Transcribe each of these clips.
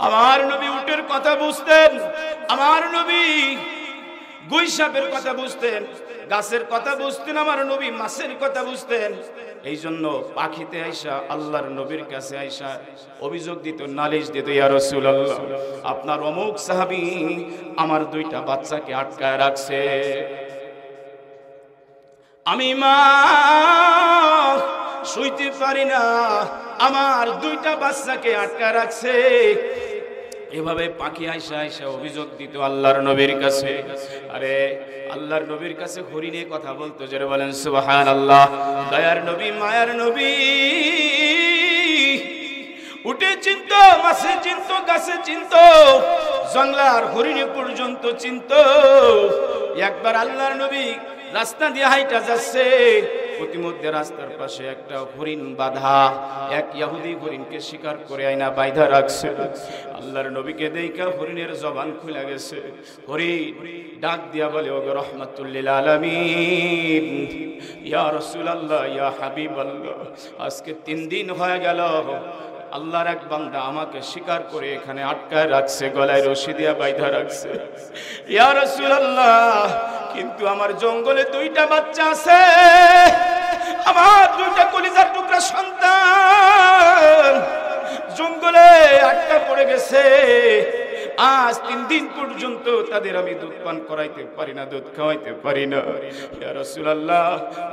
আমার নবী উটের কথা বুঝতেন, আমার নবী গুইসাপের কথা বুঝতেন, গাছের কথা বুঝতেন, আমার নবী মাছের কথা বুঝতেন। এই জন্য পাখিতে আইসা আল্লাহর নবীর কাছে আইসা অভিযোগ দিত, নালিশ দিত, ইয়া রাসূলুল্লাহ আপনার অমুক সাহাবী আমার দুইটা বাচ্চাকে আটকায় রাখছে, আমি মা শুইতে পারি না, আমার দুইটা বাচ্চাকে আটকায় রাখছে। এভাবে পাখি আইসা আইসা অভিযোগ দিত আল্লাহর নবীর কাছে। আরে আল্লাহর নবীর কাছে হরিণে কথা বলতো, যারা বলেন সুবহানাল্লাহ। দয়ার নবী, মায়ার নবী উঠে চিনতো, মাছে চিনতো, গাছে চিনতো, জঙ্গলার হরিণে পর্যন্ত চিনতো। একবার আল্লাহর নবী রাস্তা দিয়ে হাইটা যাচ্ছে, প্রতিমধ্যে রাস্তার পাশে একটা হরিণ বাঁধা, এক ইহুদি হরিণকে শিকার করে আইনা বাইধা রাখছে। আল্লাহর নবীকে দেইখা হরিণের জবান খুলে গেছে। হরিণ ডাক দিয়া বলে, ওগো রাহমাতুল লিল আলামিন, ইয়া রাসূলুল্লাহ, ইয়া হাবিবাল্লাহ, আজকে 3 দিন হয়ে গেল আল্লাহর এক বান্দা আমাকে শিকার করে এখানে আটকায় রাখছে, গলায় রশি দিয়া বাইধা রাখছে। ইয়া রাসূলুল্লাহ, কিন্তু আমার জঙ্গলে 2টা বাচ্চা আছে, আমার 2টা কলিজার টুকরা সন্তান জঙ্গলে আটকা পড়ে গেছে। আজ 3 দিন পর্যন্ত তাদের আমি দুধ পান করাইতে পারি না, দুধ খাওয়াইতে পারি না। ইয়া রাসূলুল্লাহ,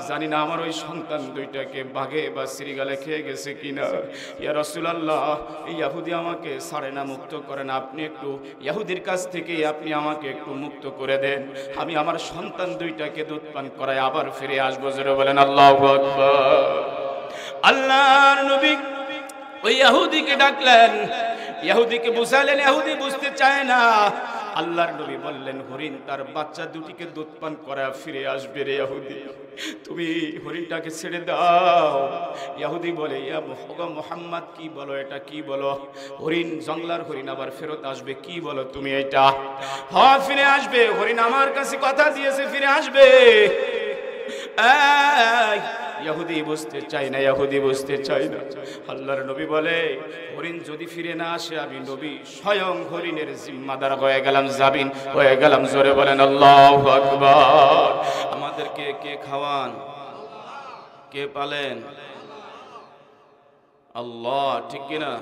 জানি না আমার ওই সন্তান 2টাকে বাঘে বা শ্রীগালে খেয়ে গেছে কিনা। ইয়া রাসূলুল্লাহ, এই ইহুদি আমাকে ছাড়ে না, মুক্ত করেন, আপনি একটু ইহুদির কাছ থেকে আপনি আমাকে একটু মুক্ত করে দেন, আমি আমার সন্তান 2টাকে দুধ পান করাই আবার ফিরে আসবো। জোরে বলেন আল্লাহু আকবার। আল্লাহর নবী ওই ইহুদিকে ডাকলেন, ইহুদিকে বুঝালেন, ইহুদি বুঝতে চায় না। আল্লাহর নবী বললেন, হরিণ তার বাচ্চা 2টিকে দুধ পান করা ফিরে আসবে রে ইহুদি, তুমি হরিণটাকে ছেড়ে দাও। ইহুদি বলে, ইয়া মুহাম্মদ, কি বলো এটা, কি বলো? হরিণ, জঙ্গলার হরিণ আবার ফেরত আসবে, কি বলো তুমি এটা? হ্যাঁ ফিরে আসবে, হরিণ আমার কাছে কথা দিয়েছে ফিরে আসবে। ইহুদি বুঝতে চাই না, ইহুদি বুঝতে চাই না। আল্লাহর নবী বলে, হরিণ যদি ফিরে না আসে আমি নবী স্বয়ং হরিণের জিম্মাদার হয়ে গেলাম, জাবিন হয়ে গেলাম। জোরে বলেন আল্লাহু আকবার। আমাদেরকে কে খাওয়ান, কে পালেন? আল্লাহ, ঠিক কিনা?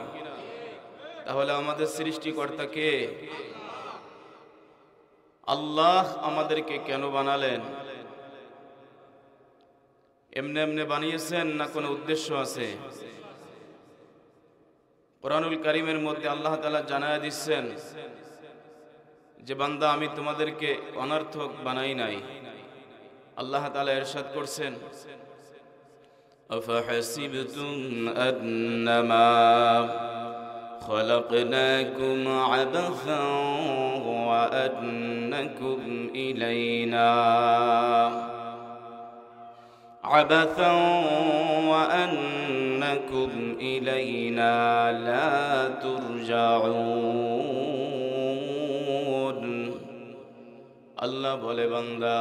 তাহলে আমাদের সৃষ্টিকর্তা কে? আল্লাহ আমাদেরকে কেন বানালেন? এমনি এমনি বানিয়েছেন না কোনো উদ্দেশ্য আছে? কোরআনুল কারীমের মধ্যে আল্লাহ তাআলা জানায়া দিচ্ছেন যে বান্দা, আমি তোমাদেরকে অনর্থক বানাই নাই। আল্লাহ তাআলা ইরশাদ করছেন, আফাহাসিবতুম আন্নামা খলাকনাকুম আবাসান ওয়া আন্নাকুম ইলাইনা عبثا وأنكم إلينا لا ترجعون। আল্লাহ বলে, বান্দা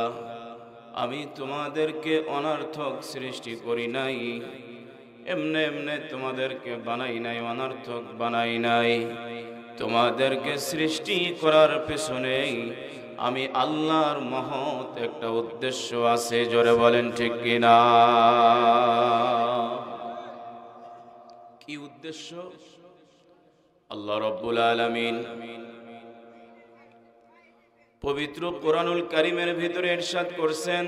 আমি তোমাদেরকে অনর্থক সৃষ্টি করি নাই, এমনে এমনে তোমাদেরকে বানাই নাই, অনর্থক বানাই নাই। তোমাদেরকে সৃষ্টি করার পেছনেই আমি আল্লাহর মহৎ একটা উদ্দেশ্য আছে। জোরে বলেন ঠিক কিনা? কি উদ্দেশ্য? আল্লাহ রাব্বুল আলামিন পবিত্র কোরআনুল কারীমের ভিতরে ইরশাদ করছেন,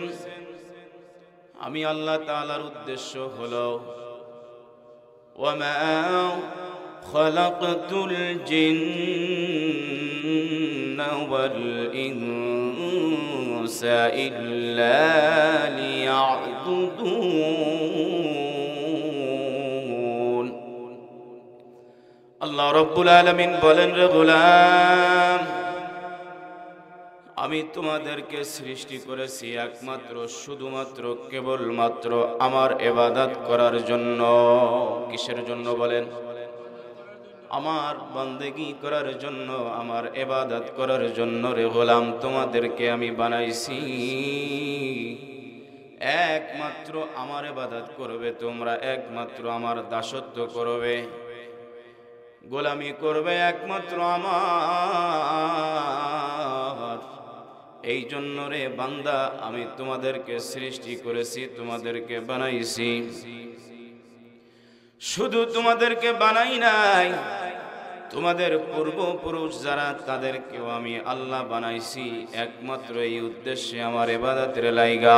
আমি আল্লাহ তাআলার উদ্দেশ্য হলো ওয়ামা খালাকতুল জিন্না ওয়াল ইনসা ইল্লা লিয়াবুদুন। আল্লাহ রাব্বুল আলামিন বলেন, রে গোলাম, আমি তোমাদেরকে সৃষ্টি করেছি একমাত্র শুধুমাত্র কেবলমাত্র আমার ইবাদত করার জন্য। কিসের জন্য বলেন? আমার বান্দেগি করার জন্য, আমার ইবাদত করার জন্য। রে গোলাম, তোমাদেরকে আমি বানাইছি একমাত্র আমার ইবাদত করবে তোমরা, একমাত্র আমার দাসত্ব করবে। গোলামি করবে একমাত্র আমার। এই জন্য রে বান্দা, আমি তোমাদেরকে সৃষ্টি করেছি, তোমাদেরকে বানাইছি। শুধু তোমাদেরকে বানাই নাই, তোমাদের পূর্বপুরুষ যারা তাদেরকেও আমি আল্লাহ বানাইছি একমাত্র এই উদ্দেশ্যে, আমার ইবাদতের লাইগা।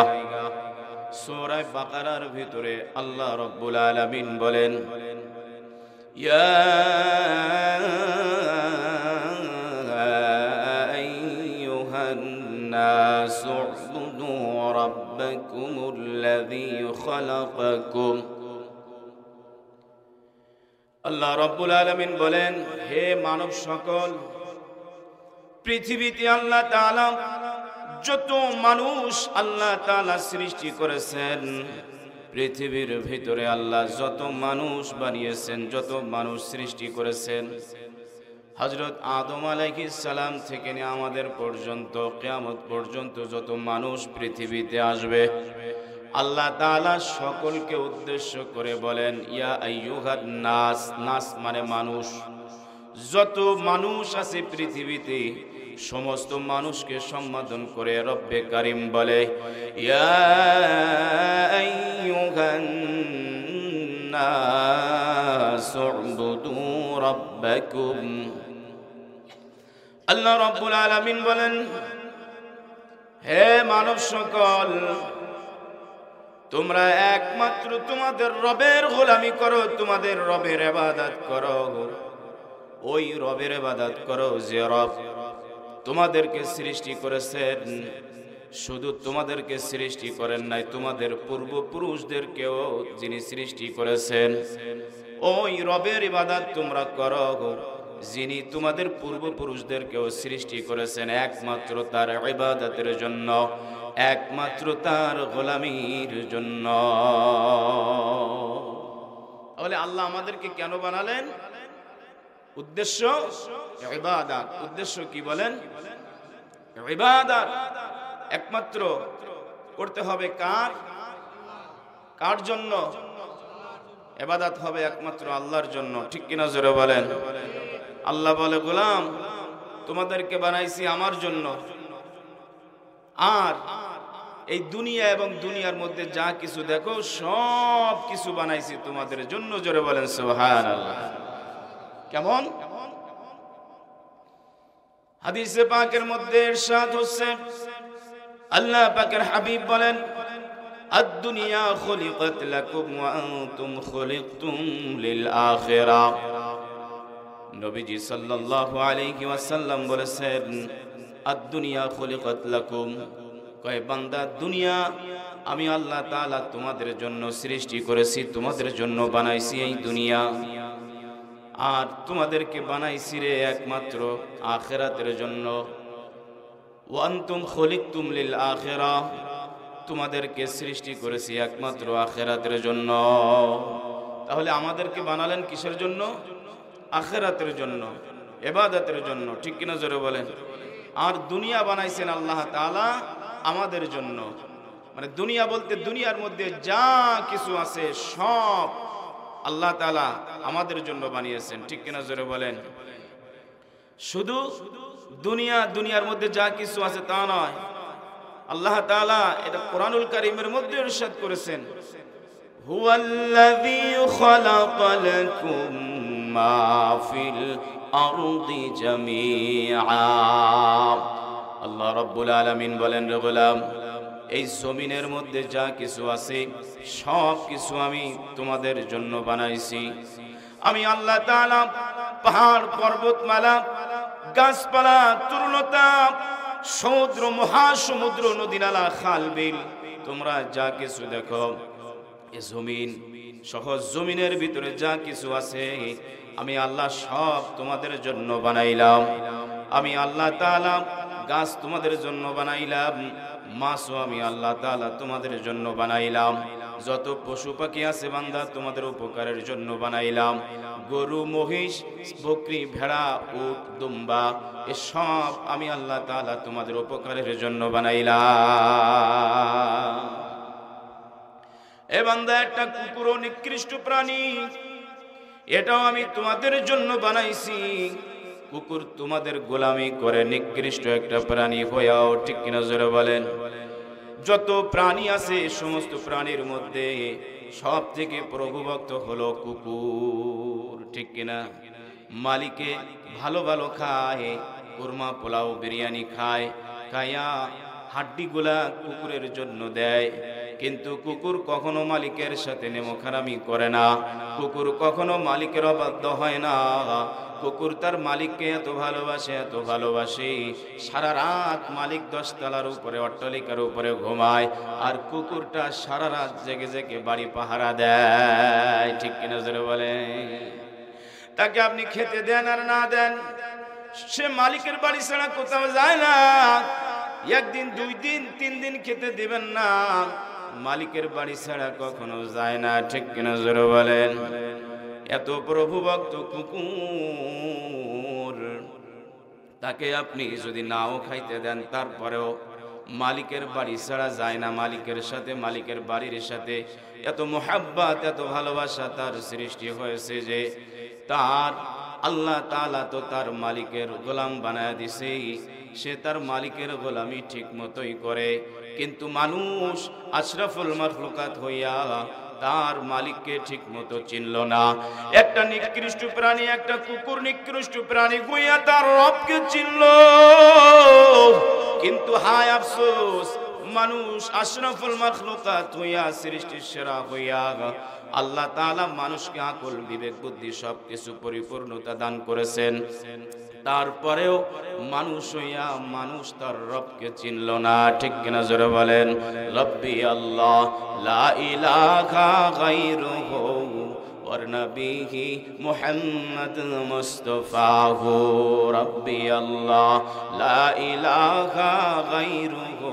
সূরা বাকারার ভিতরে আল্লাহ রাব্বুল আলামিন বলেন, ইয়া আইয়ুহান নাসু উ'বুদু রাব্বাকুমুল্লাযী খালাকাকুম। আল্লাহ রাব্বুল আলামিন বলেন, হে মানব সকল, পৃথিবীতে আল্লাহ তাআলা যত মানুষ আল্লাহ তাআলা সৃষ্টি করেছেন, পৃথিবীর ভিতরে আল্লাহ যত মানুষ বানিয়েছেন, যত মানুষ সৃষ্টি করেছেন, হযরত আদম আলাইহিস সালাম থেকে নিয়ে আমাদের পর্যন্ত, কিয়ামত পর্যন্ত যত মানুষ পৃথিবীতে আসবে, আল্লাহ তাআলা সকলকে উদ্দেশ্য করে বলেন, ইয়া আইয়ুহান নাস। নাস মানে মানুষ। যত মানুষ আছে পৃথিবীতে সমস্ত মানুষকে সম্বোধন করে রব্বে কারীম বলে, ইয়া আইয়ুহান নাস উ'বুদু রাব্বাকুম। আল্লাহ রাব্বুল আলামিন বলেন, হে মানব সকল, তোমরা একমাত্র তোমাদের রবের গোলামি করো, তোমাদের রবের ইবাদত করো। ওই রবের ইবাদত করো যে রব তোমাদেরকে সৃষ্টি করেছেন। শুধু তোমাদেরকে সৃষ্টি করেন নাই, তোমাদের পূর্বপুরুষদেরকেও যিনি সৃষ্টি করেছেন, ওই রবের ইবাদত তোমরা করো যিনি তোমাদের পূর্বপুরুষদেরকেও সৃষ্টি করেছেন একমাত্র তার ইবাদতের জন্য, একমাত্র তার গোলামির জন্য। তাহলে আল্লাহ আমাদেরকে কেন বানালেন? উদ্দেশ্য ইবাদত। উদ্দেশ্য কি বলেন? ইবাদত। একমাত্র করতে হবে কার? কার জন্য? ইবাদত হবে একমাত্র আল্লাহর জন্য। ঠিক কিনা জোরে বলেন? আল্লাহ বলে, গোলাম তোমাদেরকে বানাইছি আমার জন্য, আর এই দুনিয়া এবং দুনিয়ার মধ্যে যা কিছু দেখো সব কিছু বানাইছি তোমাদের জন্য। জোরে বলেন সুবহানাল্লাহ। কেমন? হাদিসে পাকের মধ্যে ইরশাদ হচ্ছে, আল্লাহ পাকের হাবিব বলেন, আদ-দুনিয়া খুলিকাত লাকুম ওয়া আনতুম খুলিকতুম লিল আখিরাহ। নবীজি সাল্লাল্লাহু আলাইহি ওয়াসাল্লাম বলেছেন, আদ-দুনিয়া খুলিকাত লাকুম, কয় বান্দা, দুনিয়া আমি আল্লাহ তাআলা তোমাদের জন্য সৃষ্টি করেছি, তোমাদের জন্য বানাইছি এই দুনিয়া। আর তোমাদেরকে বানাইছি রে একমাত্র আখিরাতের জন্য। ওয়া আনতুম খুলিকতুম লিল আখিরাহ, তোমাদেরকে সৃষ্টি করেছি একমাত্র আখিরাতের জন্য। তাহলে আমাদেরকে বানালেন কিসের জন্য? আখিরাতের জন্য, ইবাদতের জন্য। ঠিক কিনা জোরে বলেন? আর দুনিয়া বানাইছেন আল্লাহ তাআলা আমাদের জন্য। মানে দুনিয়া বলতে দুনিয়ার মধ্যে যা কিছু আছে সব আল্লাহ তাআলা আমাদের জন্য বানিয়েছেন। ঠিক কিনা জোরে বলেন? শুধু দুনিয়া, দুনিয়ার মধ্যে যা কিছু আছে তা নয়, আল্লাহ তাআলা এটা কোরআনুল কারীমের মধ্যে ইরশাদ করেছেন, হুয়াল্লাযী খালাকা লাকুম মা ফিল আরদি জামিআ। আল্লাহ রাব্বুল আলামিন বলেন, রে গোলাম, এই জমিনের মধ্যে যা কিছু আছে সব কিছু আমি তোমাদের জন্য বানাইছি। আমি আল্লাহ তাআলা পাহাড় পর্বতমালা, গাছপালা, তরুলতা, সমুদ্র, মহাসমুদ্র, নদী নালা, খাল বিল, তোমরা যা কিছু দেখো, এই জমিন সহজ জমিনের ভিতরে যা কিছু আছে আমি আল্লাহ সব তোমাদের জন্য বানাইলাম। আমি আল্লাহ তাআলা গাছ তোমাদের জন্য বানাইলাম, মাছও আমি আল্লাহ তাআলা তোমাদের জন্য বানাইলাম। যত পশু পাখি আছে বান্দা তোমাদের উপকারের জন্য বানাইলাম। গরু, মহিষ, বকরি, ভেড়া, উট, দুম্বা এসব আমি আল্লাহ তাআলা তোমাদের উপকারের জন্য বানাইলাম। এ বান্দা, একটা কুকুরও নিকৃষ্ট প্রাণী, এটাও আমি তোমাদের জন্য বানাইছি। কুকুর তোমাদের গোলামি করে নিকৃষ্ট একটা প্রাণী হয়েও, ঠিক কিনা জোরে বলেন? যত প্রাণী আছে সমস্ত প্রাণীর মধ্যে সব থেকে প্রভুভক্ত হলো কুকুর, ঠিক কিনা? মালিকে ভালো ভালো খায়, কুরমা পোলাও বিরিয়ানি খায়, খায়া হাড্ডিগুলা কুকুরের জন্য দেয়। কিন্তু কুকুর কখনো মালিকের সাথে নেমখারামি করে না, কুকুর কখনো মালিকের অবাধ্য হয় না। কুকুর তার মালিককে এত ভালোবাসে, এত ভালোবাসে, সারা রাত মালিক 10 তলার উপরে অট্টালিকার উপরে ঘুমায়, আর কুকুরটা সারা রাত জেগে জেগে বাড়ি পাহারা দেয়, ঠিক কিনা জোরে বলে? তাকে আপনি খেতে দেন আর না দেন, সে মালিকের বাড়ি ছাড়া কোথাও যায় না। একদিন, 2 দিন, 3 দিন খেতে দিবেন না, মালিকের বাড়ি ছাড়া কখনো যায় না, ঠিক কিনা জোরে বলেন? এত প্রভুভক্ত কুকুর, তাকে আপনি যদি নাও খাইতে দেন তারপরেও মালিকের বাড়ি ছাড়া যায় না। মালিকের সাথে, মালিকের বাড়ির সাথে এত মোহাব্বত, এত ভালোবাসা তার সৃষ্টি হয়েছে যে তার আল্লাহ তাআলা তো তার মালিকের গোলাম বানায় দিছে, সে তার মালিকের গোলামি ঠিক মতোই করে। কিন্তু মানুষ আশরাফুল মাখলুকাত হইয়া তার মালিককে ঠিক মতো চিনল না। একটা নিকৃষ্ট প্রাণী, একটা কুকুর নিকৃষ্ট প্রাণী হইয়া তার রবকে চিনল, কিন্তু হায় আফসোস, মানুষ আশরাফুল মাখলুকাত হইয়া, সৃষ্টির সেরা হইয়া আল্লাহ তাআলা মানুষকে আকল, বিবেক, বুদ্ধি সবকিছু পরিপূর্ণতা দান করেছেন, তারপরেও মানুষ হইয়া মানুষ তার রবকে চিনল না, ঠিক কিনা জোরে বলেন? রব্বি আল্লাহ লা ইলাহা গায়রুহু ওয়ার নবিহি মুহাম্মদ মুস্তাফাহু। রব্বি আল্লাহ লা ইলাহা গায়রুহু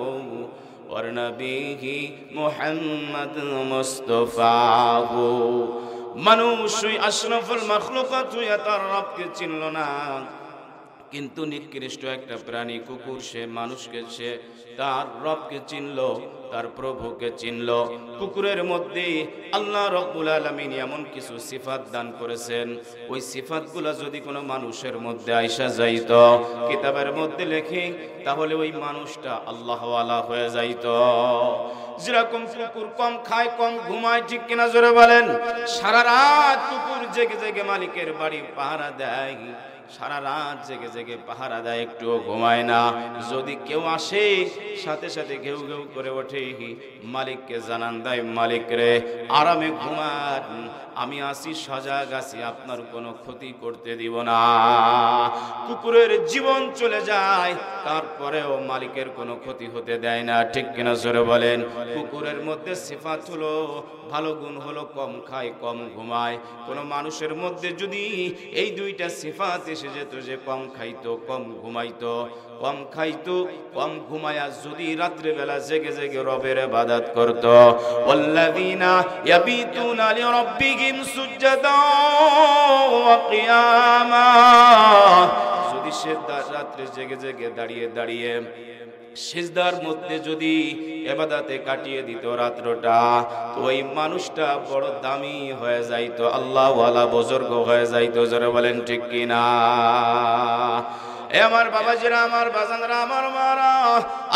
ওয়ার নবিহি মুহাম্মদ মুস্তাফাহু। মানুষ আশরাফুল মাখলুকাত হইয়া তার রবকে চিনল না, কিন্তু নিকৃষ্ট একটা প্রাণী কুকুর, সে মানুষকে, সে তার রবকে চিনল, তার প্রভুকে চিনল। কুকুরের মধ্যে আল্লাহ রাব্বুল আলামিন এমন কিছু সিফাত দান করেছেন, ওই সিফাতগুলো যদি কোনো মানুষের মধ্যে আইসা যাইত, কিতাবের মধ্যে লেখে, তাহলে ওই মানুষটা আল্লাহওয়ালা হয়ে যাইত। যেরকম কুকুর কম খায়, কম ঘুমায়, ঠিক কিনা জোরে বলেন? সারা রাত কুকুর জেগে জেগে মালিকের বাড়ি পাহারা দেয়, সারা রাত জেগে জেগে পাহারা দেয়, একটুও ঘুমায় না। যদি কেউ আসে সাথে সাথে ঘেউ ঘেউ করে ওঠে, মালিককে জানান দেয়, মালিক রে আরামে ঘুমান, আমি আসি, সজাগ আছি, আপনার কোনো ক্ষতি করতে দিব না। কুকুরের জীবন চলে যায়, তারপরেও মালিকের কোনো ক্ষতি হতে দেয় না, ঠিক কিনা জোরে বলেন? কুকুরের মধ্যে সিফাত হলো, ভালো গুণ হলো কম খায়, কম ঘুমায়। কোনো মানুষের মধ্যে যদি এই দুইটা সিফাত এসে যেত, যে কম খাইতো, কম ঘুমাইতো, কম খাইতো, কম ঘুমায়া যদি রাত্রে বেলা জেগে জেগে রবের ইবাদত করত, ওয়াল্লাযীনা ইয়াবিতুনা লিরাব্বিহিম সুজদান ওয়া কিয়ামা, যদি সে রাত্রে জেগে জেগে দাঁড়িয়ে দাঁড়িয়ে সিজদার মধ্যে যদি ইবাদতে কাটিয়ে দিত রাত্রটা, তো ওই মানুষটা বড় দামি হয়ে যাইতো, আল্লাহওয়ালা বুজুর্গ হয়ে যাইতো। যারা বলেন ঠিক কিনা? এ আমার বাবাজিরা, আমার বাজানরা, আমার মারা,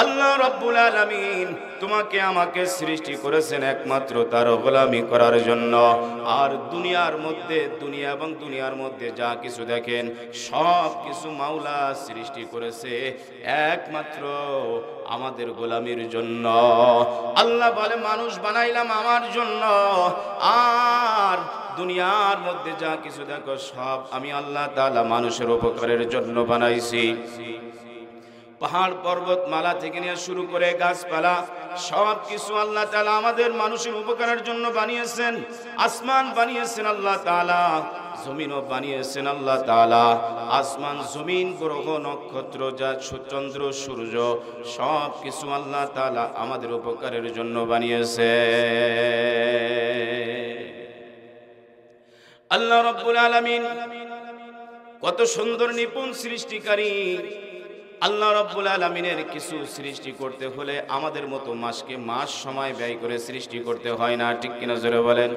আল্লাহ রাব্বুল আলামিন তোমাকে আমাকে সৃষ্টি করেছেন একমাত্র তার গোলামি করার জন্য। আর দুনিয়ার মধ্যে, দুনিয়া এবং দুনিয়ার মধ্যে যা কিছু দেখেন সব কিছু মাওলা সৃষ্টি করেছে একমাত্র আমাদের গোলামির জন্য। আল্লাহ বলে, মানুষ বানাইলাম আমার জন্য, আর দুনিয়ার মধ্যে যা কিছু দেখো সব আমি আল্লাহ তাআলা মানুষের উপকারের জন্য বানাইছি। পাহাড় পর্বত মালা থেকে নিয়ে শুরু করে গাছপালা সব কিছু আল্লাহ তাআলা আমাদের মানুষের উপকারের জন্য বানিয়েছেন। আসমান বানিয়েছেন আল্লাহ তাআলা, জমিনও বানিয়েছেন আল্লাহ তাআলা। আসমান, জমিন, গ্রহ, নক্ষত্র, যা চন্দ্র, সূর্য সব কিছু আল্লাহ তাআলা আমাদের উপকারের জন্য বানিয়েছে। আল্লাহ রাব্বুল আলামিন কত সুন্দর নিপুণ সৃষ্টিকারী। আল্লাহ রাব্বুল আলামিনের কিছু সৃষ্টি করতে হলে আমাদের মতো মাসকে মাস সময় ব্যয় করে সৃষ্টি করতে হয় না, ঠিক কিনা জোরে বলেন?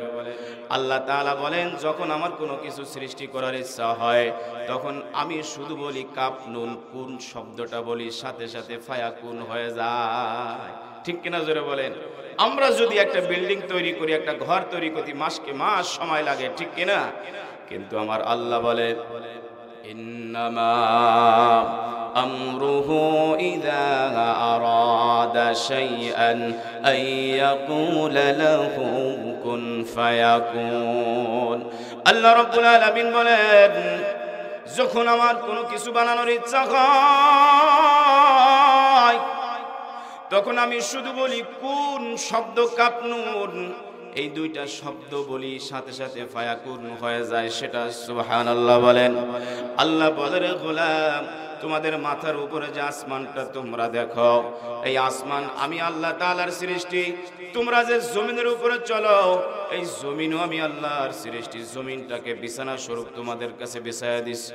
আল্লাহ তাআলা বলেন, যখন আমার কোনো কিছু সৃষ্টি করার ইচ্ছা হয় তখন আমি শুধু বলি কাপ নুন কুন শব্দটা বলি, সাথে সাথে ফায়াকুন হয়ে যায়। ঠিক কিনা জোরে বলেন? আমরা যদি একটা বিল্ডিং তৈরি করি, একটা ঘর তৈরি করি, মাসকে মাস সময় লাগে, ঠিক কিনা? কিন্তু আমার আল্লাহ বলে ইন্নামা আমরুহু ইযা আরাদা শাইআন আইয়াকুলা লাহু কুন ফায়াকুন। আল্লাহ রাব্বুল আলামিন বলেন, যখন আমার কোনো কিছু বানানোর ইচ্ছা হয় তখন আমি শুধু বলি কুন শব্দ কাপনুন, এই দুইটা শব্দ বলি, সাথে সাথে ফায়াকুন হয়ে যায়। সেটা সুবহানাল্লাহ বলেন। আল্লাহ বলে, রে গোলাম, তোমাদের মাথার উপরে যে আসমানটা তোমরা দেখো, এই আসমান আমি আল্লাহ তাআলার সৃষ্টি। তোমরা যে জমিনের উপরে চলো, এই জমিনও আমি আল্লাহর সৃষ্টি। জমিনটাকে বিছানা স্বরূপ তোমাদের কাছে বিছায়া দিছি।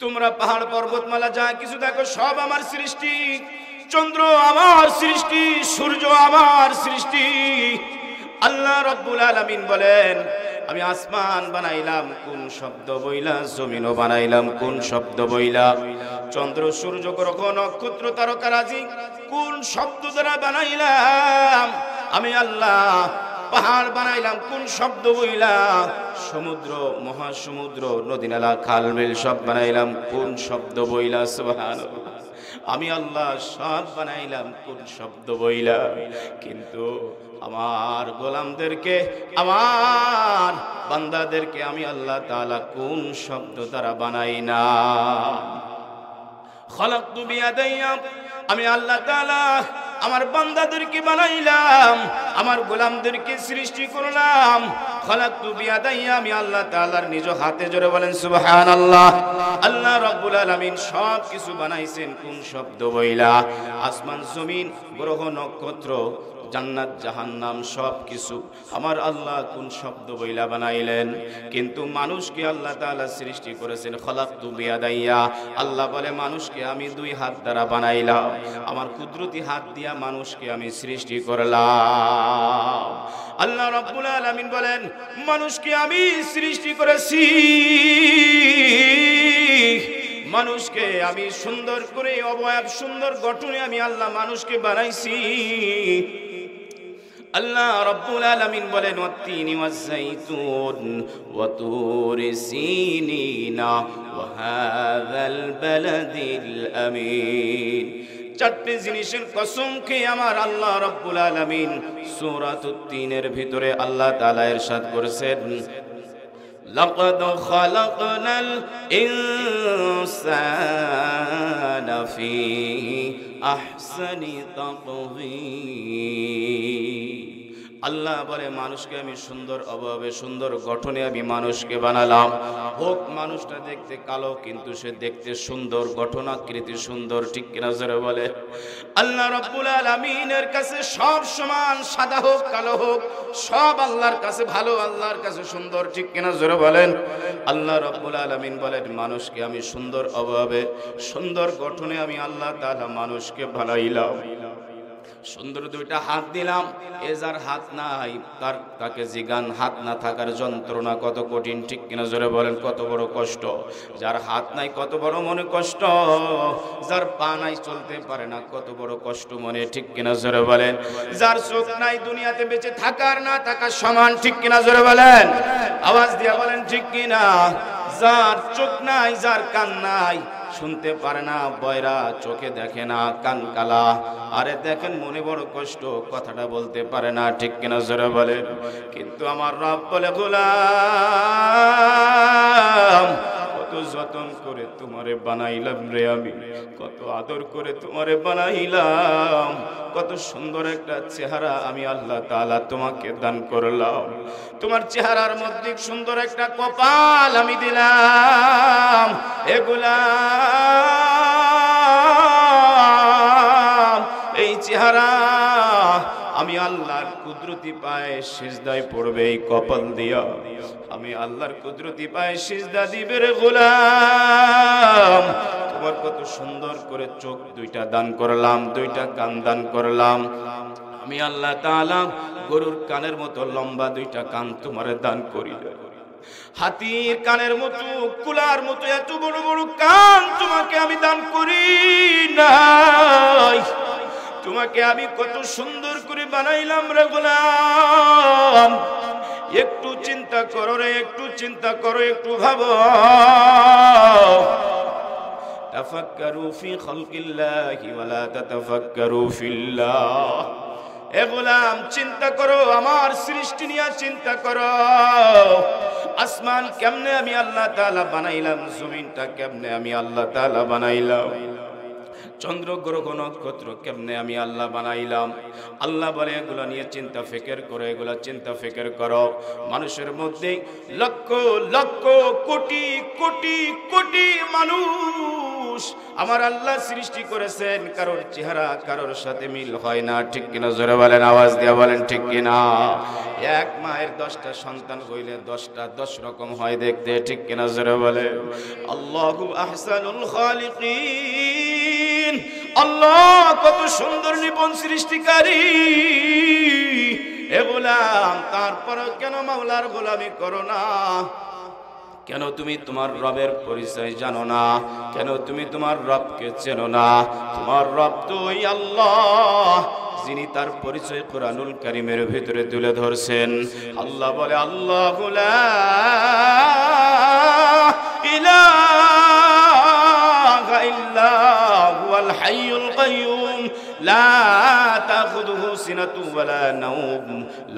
তোমরা পাহাড় পর্বতমালা যা কিছু দেখো সব আমার সৃষ্টি। চন্দ্র আমার সৃষ্টি, সূর্য আমার সৃষ্টি। আল্লাহ রাব্বুল আলামিন বলেন, আমি আসমান বানাইলাম কোন শব্দ বইলা, জমিনও বানাইলাম কোন শব্দ বইলা, চন্দ্র সূর্য গ্রহ নক্ষত্র তারকারাজি কোন শব্দ দ্বারা বানাইলাম আমি আল্লাহ। পাহাড় বানাইলাম কোন শব্দ বইলা, সমুদ্র মহাসমুদ্র নদী নালা খাল বিল সব বানাইলাম কোন শব্দ বইলা। সুবহানাল্লাহ, আমি আল্লাহ সব বানাইলাম কোন শব্দ বইলা। কিন্তু আমার গোলামদেরকে, আমার বান্দাদেরকে আমি আল্লাহ তাআলা কোন শব্দ দ্বারা বানাই না। খালাকতু বিয়াদাইয়া, আমি আল্লাহ তাআলা আমার বান্দাদেরকে বানাইলাম, আমার গোলামদেরকে সৃষ্টি করলাম। খালাকতু বিয়াদাইয়া, আমি আল্লাহ তাআলার নিজ হাতে। জোরে বলেন সুবহানাল্লাহ। আল্লাহ রাব্বুল আলামিন সব কিছু বানাইছেন কোন শব্দ বইলা। আসমান জমিন গ্রহ নক্ষত্র জান্নাত জাহান্নাম সব কিছু আমার আল্লাহ কোন শব্দ বইলা বানাইলেন। কিন্তু মানুষকে আল্লাহ তাআলা সৃষ্টি করেছেন খালাকতু বিয়াদাইয়া। আল্লাহ বলে, মানুষকে আমি দুই হাত দ্বারা বানাইলাম, আমার কুদরতি হাত দিয়া মানুষকে আমি সৃষ্টি করলাম। আল্লাহ রাব্বুল আলামিন বলেন, মানুষকে আমি সৃষ্টি করেছি, মানুষকে আমি সুন্দর করে অবয়ব সুন্দর গঠনে আমি আল্লাহ মানুষকে বানাইছি। আল্লাহ রাব্বুল আলামিন বলেন, ওয়াত-তিনি ওয়াজ-যাইতুন ওয়া তুরি সিনিনা ওয়া হাযাল বালাদিল আমিন। চারটি জিনিসের কসম খেয়ে আমার আল্লাহ রাব্বুল আলামিন সূরাতুত তিনের ভিতরে আল্লাহ তাআলা ইরশাদ করেছেন, লাকাদ খালাকনাল ইনসানা ফি আহসানি তাকওয়িম। আল্লাহ বলে, মানুষকে আমি সুন্দর অভাবে সুন্দর গঠনে আমি মানুষকে বানালাম। হোক মানুষটা দেখতে কালো, কিন্তু সে দেখতে সুন্দর, গঠনাকৃতি সুন্দর। ঠিক কিনা জোরে বলে? আল্লাহ রাব্বুল আলামিনের কাছে সব সমান, সাদা হোক কালো হোক সব আল্লাহর কাছে ভালো, আল্লাহর কাছে সুন্দর। ঠিক কিনা জোরে বলেন? আল্লাহ রাব্বুল আলামিন বলেন, মানুষকে আমি সুন্দর অভাবে সুন্দর গঠনে আমি আল্লাহ তাআলা মানুষকে বানাইলাম। সুন্দর দুইটা হাত দিলাম। এ যার হাত নাই তাকে জিগান হাত না থাকার যন্ত্রণা কত কঠিন। ঠিক কিনা জোরে বলেন? কত বড় কষ্ট। যার হাত নাই কত বড় মনে কষ্ট, যার পা নাই চলতে পারে না কত বড় কষ্ট মনে। ঠিক কিনা জোরে বলেন? যার চোখ নাই দুনিয়াতে বেঁচে থাকার না থাকার সমান। ঠিক কিনা জোরে বলেন? আওয়াজ দিয়া বলেন ঠিক কিনা? যার চোখ নাই, যার কান নাই, শুনতে পারে না, বয়রা, চোখে দেখে না, কান কালা, আরে দেখেন মনে বড় কষ্ট, কথাটা বলতে পারে না। ঠিক কিনা জোরে বলে? কিন্তু আমার রব বলে, গোলাম কত যত্ন করে তোমারে বানাইলাম রে আমি, কত আদর করে তোমারে বানাইলাম, কত সুন্দর একটা চেহারা আমি আল্লাহ তাআলা তোমাকে দান করলাম। তোমার চেহারার মধ্যে সুন্দর একটা কপাল আমি দিলাম। এগুলা এই চেহারা আমি আল্লাহর কুদরতি পায়ে সিজদায় পড়বে। এই কপাল দিয়া আমি আল্লাহর কুদরতি পায়ে সিজদা দিবে রে গোলাম। তোমার কত সুন্দর করে চোখ দুইটা দান করলাম, দুইটা কান দান করলাম, আমি আল্লাহ তাআলা গরুর কানের মতো লম্বা দুইটা কান তোমার দান করি, হাতির কানের মতো কুলার মতো এত বড় বড় কান তোমাকে আমি দান করি নাই। তোমাকে আমি কত সুন্দর করে বানাইলাম রে গোলাম, একটু চিন্তা করো রে, একটু চিন্তা করো, একটু ভাবো। তাফাক্কারু ফি খালকিল্লাহি ওয়া লা তাতাফাক্কারু ফিল্লাহ। এ গোলাম চিন্তা করো, আমার সৃষ্টি নিয়ে চিন্তা করো। আসমান কেমনে আমি আল্লাহ তাআলা বানাইলাম, জমিনটা কেমনে আমি আল্লাহ তাআলা বানাইলাম, চন্দ্র গ্রহ নক্ষত্র কেমনে আমি আল্লাহ বানাইলাম। আল্লাহ বলে এগুলো নিয়ে চিন্তা ফিকির করো, এগুলো চিন্তা ফিকির করো। মানুষের মধ্যে লক্ষ লক্ষ কোটি কোটি কোটি মানুষ আমার আল্লাহ সৃষ্টি করেছেন, কারোর চেহারা কারোর সাথে মিল হয় না, ঠিক কিনা? জোরে বলেন, আওয়াজ দিয়ে বলেন ঠিক কিনা? এক মায়ের 10টা সন্তান হইলে 10টা 10 রকম হয় দেখতে, ঠিক কিনা? জোরে বলেন। আল্লাহু আহসানুল খালিকিন। আল্লাহ কত সুন্দর নিপুণ সৃষ্টিকারী। এ গোলাম, তারপরও কেন মাওলার গোলামি করো না? কেন তুমি তোমার রবের পরিচয় জানো না? কেন তুমি তোমার রবকে চেনো না? তোমার রব তো ওই আল্লাহ, যিনি তার পরিচয় কুরআনুল কারীমের ভিতরে তুলে ধরছেন। আল্লাহ বলে, আল্লাহু লা ইলাহা ইল্লা হুয়াল হাইয়ুল কাইয়ুম লা তাখুযুহু সিনাতুন ওয়া লা নাওম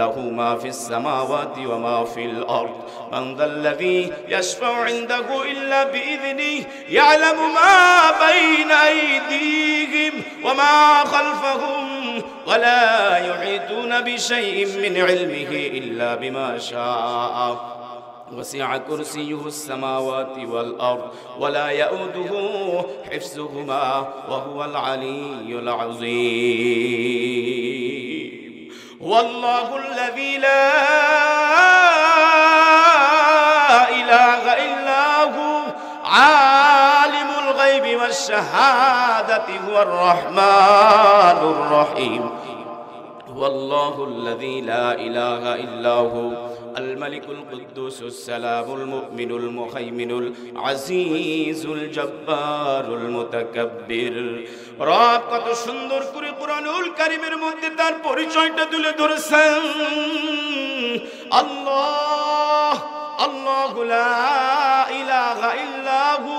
লাহু মা ফিস সামাওয়াতি ওয়া মা ফিল আরদ মান যাল্লাযী ইয়াশফাউ ইনদাহু ইল্লা বিইذনিহি ইয়ালামু মা বাইনা আইদিহিম ওয়া মা খালফাহুম ওয়া লা ইউহিতুনা বিশাইইন মিন ইলমিহি ইল্লা বিমা শাআ وسع كرسيه السماوات والأرض ولا يؤوده حفظهما وهو العلي العظيم والله الذي لا إله إلا هو عالم الغيب والشهادة هو الرحمن الرحيم والله الذي لا إله إلا هو الملك القدوس السلام المؤمن المهيمن العزيز الجبار المتكبر। রব কত সুন্দর করে কুরআনুল কারীমের মধ্যে তার পরিচয়টা তুলে ধরেছেন। আল্লাহ, আল্লাহু লা ইলাহা ইল্লা হু।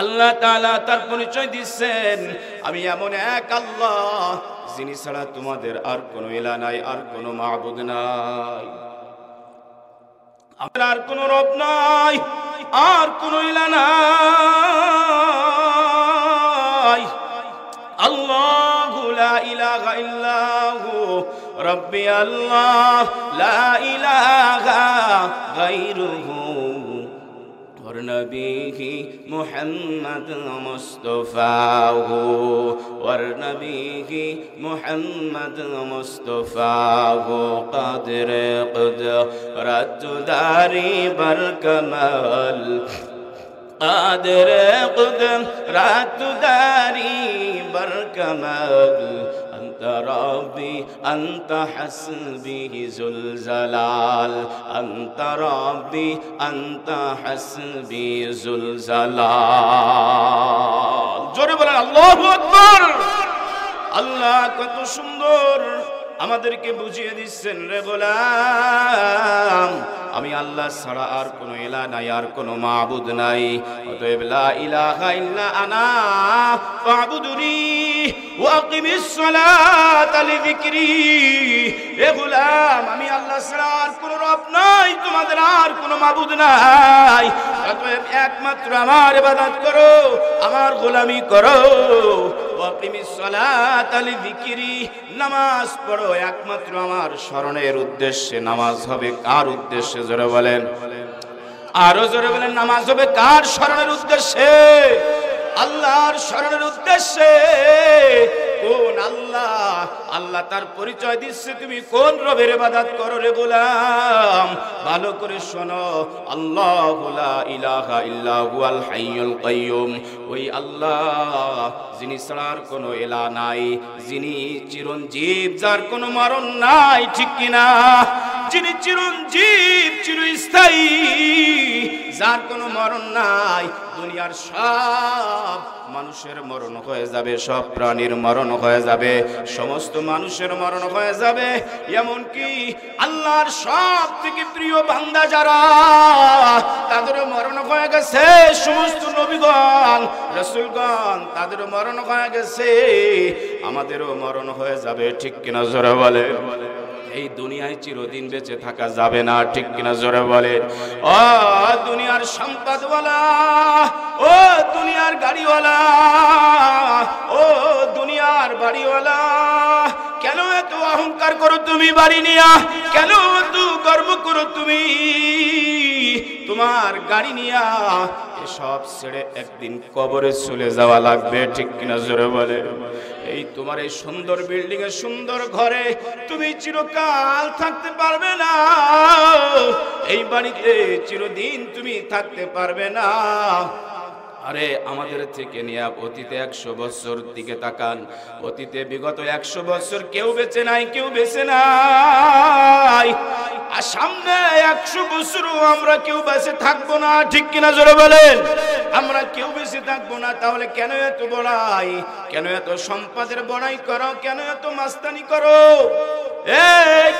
আল্লাহ তাআলা তার পরিচয় দিচ্ছেন, আমি এমন এক আল্লাহ যিনি ছাড়া তোমাদের আর কোনো ইলাহ নাই, আর কোনো মাবুদ নাই, আর কোনো রব নাই, আর কোনো ইলাহ নাই। আল্লাহু লা ইলাহা ইল্লা হু রাব্বি আল্লাহ লা ইলাহা গায়রুহু ওয়ার নবীহি মুহাম্মদ মুস্তাফাহু ওয়ার নবীহি মুহাম্মদ মুস্তাফাহু কাদরে কুদরত দারি বরকমাল قادر قدرت داري بركمال أنت ربي أنت حسبي ذو الجلال أنت ربي أنت حسبي ذو الجلال জোরে বলেন আল্লাহু আকবার। আল্লাহ কত সুন্দর আমাদেরকে বুঝিয়ে দিচ্ছেন, রে গোলাম আমি আল্লাহ ছাড়া আর কোনো ইলাহ নাই, আর কোনো মাবুদ নাই। অতএব লা ইলাহা ইল্লা আনা ফাবুদুনি ওয়া আকিমিস সালাতা লিযিকরি। হে গোলাম আমি আল্লাহ ছাড়া আর কোনো রব নাই, তোমাদের আর কোনো মাবুদ নাই। অতএব একমাত্র আমার ইবাদত করো, আমার গোলামি করো। ওয়া আকিমিস সালাতা লিযিকরি, নামাজ পড়ো একমাত্র আমার স্মরণের উদ্দেশ্যে। নামাজ হবে কার উদ্দেশ্যে? জোরে বলেন, আরো জোরে বলেন। নামাজ হবে কার স্মরণের উদ্দেশ্যে? আল্লাহর স্মরণের উদ্দেশ্যে। কোন আল্লাহ? আল্লাহ তার পরিচয় দিচ্ছে, তুমি কোন রবের ইবাদত করো রে গোলাম? ভালো করে শোনো, আল্লাহু লা ইলাহা ইল্লা হুয়াল হাইয়ুল কাইয়ুম, ওই আল্লাহ যিনি ছাড়ার কোনো ইলাহ নাই, যিনি চিরঞ্জীব, যার কোনো মরণ নাই, ঠিক কিনা? যিনি চিরঞ্জীব, চিরস্থায়ী, যার কোনো মরণ নাই। দুনিয়ার সব মানুষের মরণ হয়ে যাবে, সব প্রাণীর মরণ হয়ে যাবে, সমস্ত মানুষের মরণ হয়ে যাবে, এমনকি আল্লাহর সব থেকে প্রিয় বান্দা যারা, তাদেরও মরণ হয়ে গেছে। সমস্ত নবীগণ, রাসূলগণ, তাদেরও মরণ হয়ে গেছে, আমাদেরও মরণ হয়ে যাবে, ঠিক কিনা জোরে বলে? এই দুনিয়ায় চিরদিন বেঁচে থাকা যাবে না, ঠিক কিনা জোরে বলে? ও দুনিয়ার সম্পদওয়ালা, ও দুনিয়ার গাড়িওয়ালা, ও দুনিয়ার বাড়িওয়ালা, কেন এত অহংকার করো তুমি বাড়ি নিয়া? কেন এত গর্ব করো তুমি তোমার গাড়ি নিয়া? এসব ছেড়ে একদিন কবরে চলে যাওয়া লাগবে, ঠিক কিনা জোরে বলে? এই তোমার এই সুন্দর বিল্ডিং এ, সুন্দর ঘরে তুমি চিরকাল থাকতে পারবে না, এই বাড়িতে চিরদিন তুমি থাকতে পারবে না। আরে আমাদের থেকে নিয়ে অতীতে 100 বছর দিকে তাকান, অতীতে বিগত 100 বছর কেউ বেঁচে নাই, কেউ বেঁচে নাই, আর সামনে 100 বছরও আমরা কেউ বেঁচে থাকবো না, ঠিক কিনা জোরে বলেন? আমরা কেউ বেঁচে থাকবো না। তাহলে কেন এত বড়াই, কেন এত সম্পদের বড়াই করো, কেন এত মাস্তানি করো,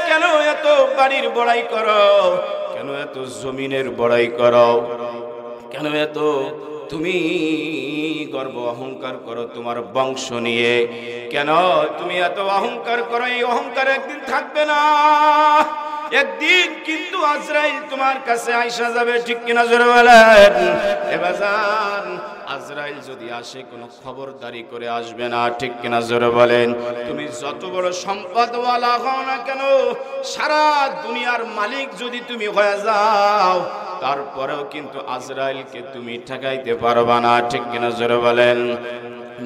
কেন এত বাড়ির বড়াই করো, কেন এত জমিনের বড়াই করো, কেন এত তুমি গর্ব অহংকার করো তোমার বংশ নিয়ে? কেন তুমি এত অহংকার করো? এই অহংকার একদিন থাকবে না, একদিন কিন্তু আজরাইল তোমার কাছে আইসা যাবে, ঠিক কিনা জোরে বলেন? এবার জান, আজরাইল যদি আসে কোনো খবরদারি করে আসবে না, ঠিক কিনা জোরে বলেন? তুমি যত বড় সম্পদওয়ালা হও না কেন, সারা দুনিয়ার মালিক যদি তুমি হয়ে যাও, তারপরেও কিন্তু আজরাইলকে তুমি ঠেকাইতে পারবা না, ঠিক কিনা জোরে বলেন?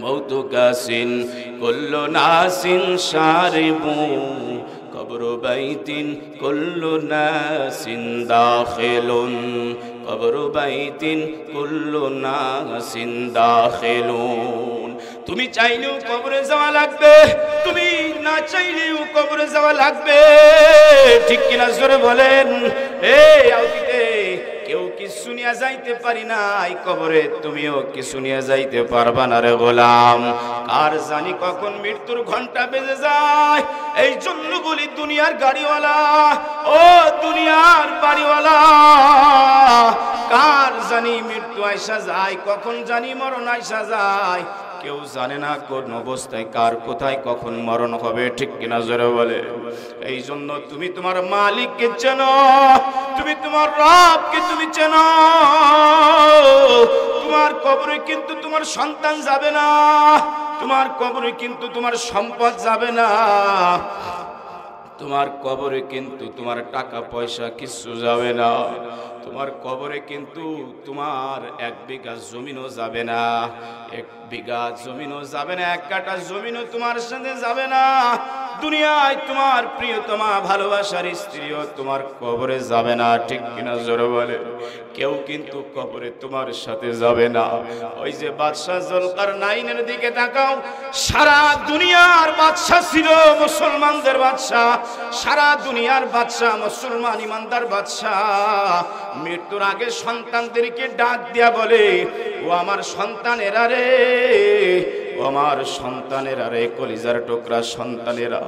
মৌতু কাসিন কুল্লু নাসিন শারিবু কবরু বাইতিন কুল্লু নাসিন দাখিলুন, কবরু বাইতিন কুল্লু নাসিন দাখিলুন। তুমি চাইলেও কবরে যাওয়া লাগবে, তুমি না চাইলেও কবরে যাওয়া লাগবে, ঠিক কিনা জোরে বলেন? অতীতে কেউ কিছু নিয়ে যাইতে পারি নাই, কবরে তুমিও কিছু নিয়ে যাইতে পারবা না রে গোলাম। আর জানি কখন মৃত্যুর ঘন্টা বেজে যায়। এই জন্য বলি, দুনিয়ার গাড়িওয়ালা, ও দুনিয়ার বাড়িওয়ালা, কার জানি মৃত্যু আইসা যায়, কখন জানি মরণ আইসা যায়, কেউ জানে না কোন অবস্থায় কার কোথায় কখন মরণ হবে, ঠিক কিনা জোরে বলে? এই জন্য তুমি তোমার মালিককে চেনো, তুমি তোমার রবকে তুমি চেনো। তোমার কবরে কিন্তু তোমার সন্তান যাবে না, তোমার কবরে কিন্তু তোমার সম্পদ যাবে না, তোমার কবরে কিন্তু তোমার টাকা পয়সা কিছু যাবে না, তোমার কবরে কিন্তু তোমার 1 বিঘা জমিনও যাবে না, 1 বিঘা জমিনও যাবে না, 1 কাঠা জমিনও তোমার সাথে যাবে না। দুনিয়ায় তোমার প্রিয়তমা ভালোবাসার স্ত্রীও তোমার কবরে যাবে না, ঠিক কিনা জোরে বলে? কেউ কিন্তু কবরে তোমার সাথে যাবে না। ওই যে বাদশাহ জুলকারনাইনের দিকে তাকাও, সারা দুনিয়ার বাদশাহ ছিল মুসলমানদের বাদশাহ, সারা দুনিয়ার বাদশাহ মুসলমান ইমানদার বাদশাহ। মৃত্যুর আগে সন্তানদেরকে ডাক দিয়া বলে, ও আমার সন্তানেরা রে, ও আমার সন্তানেরা রে, কলিজার টুকরা সন্তানেরা,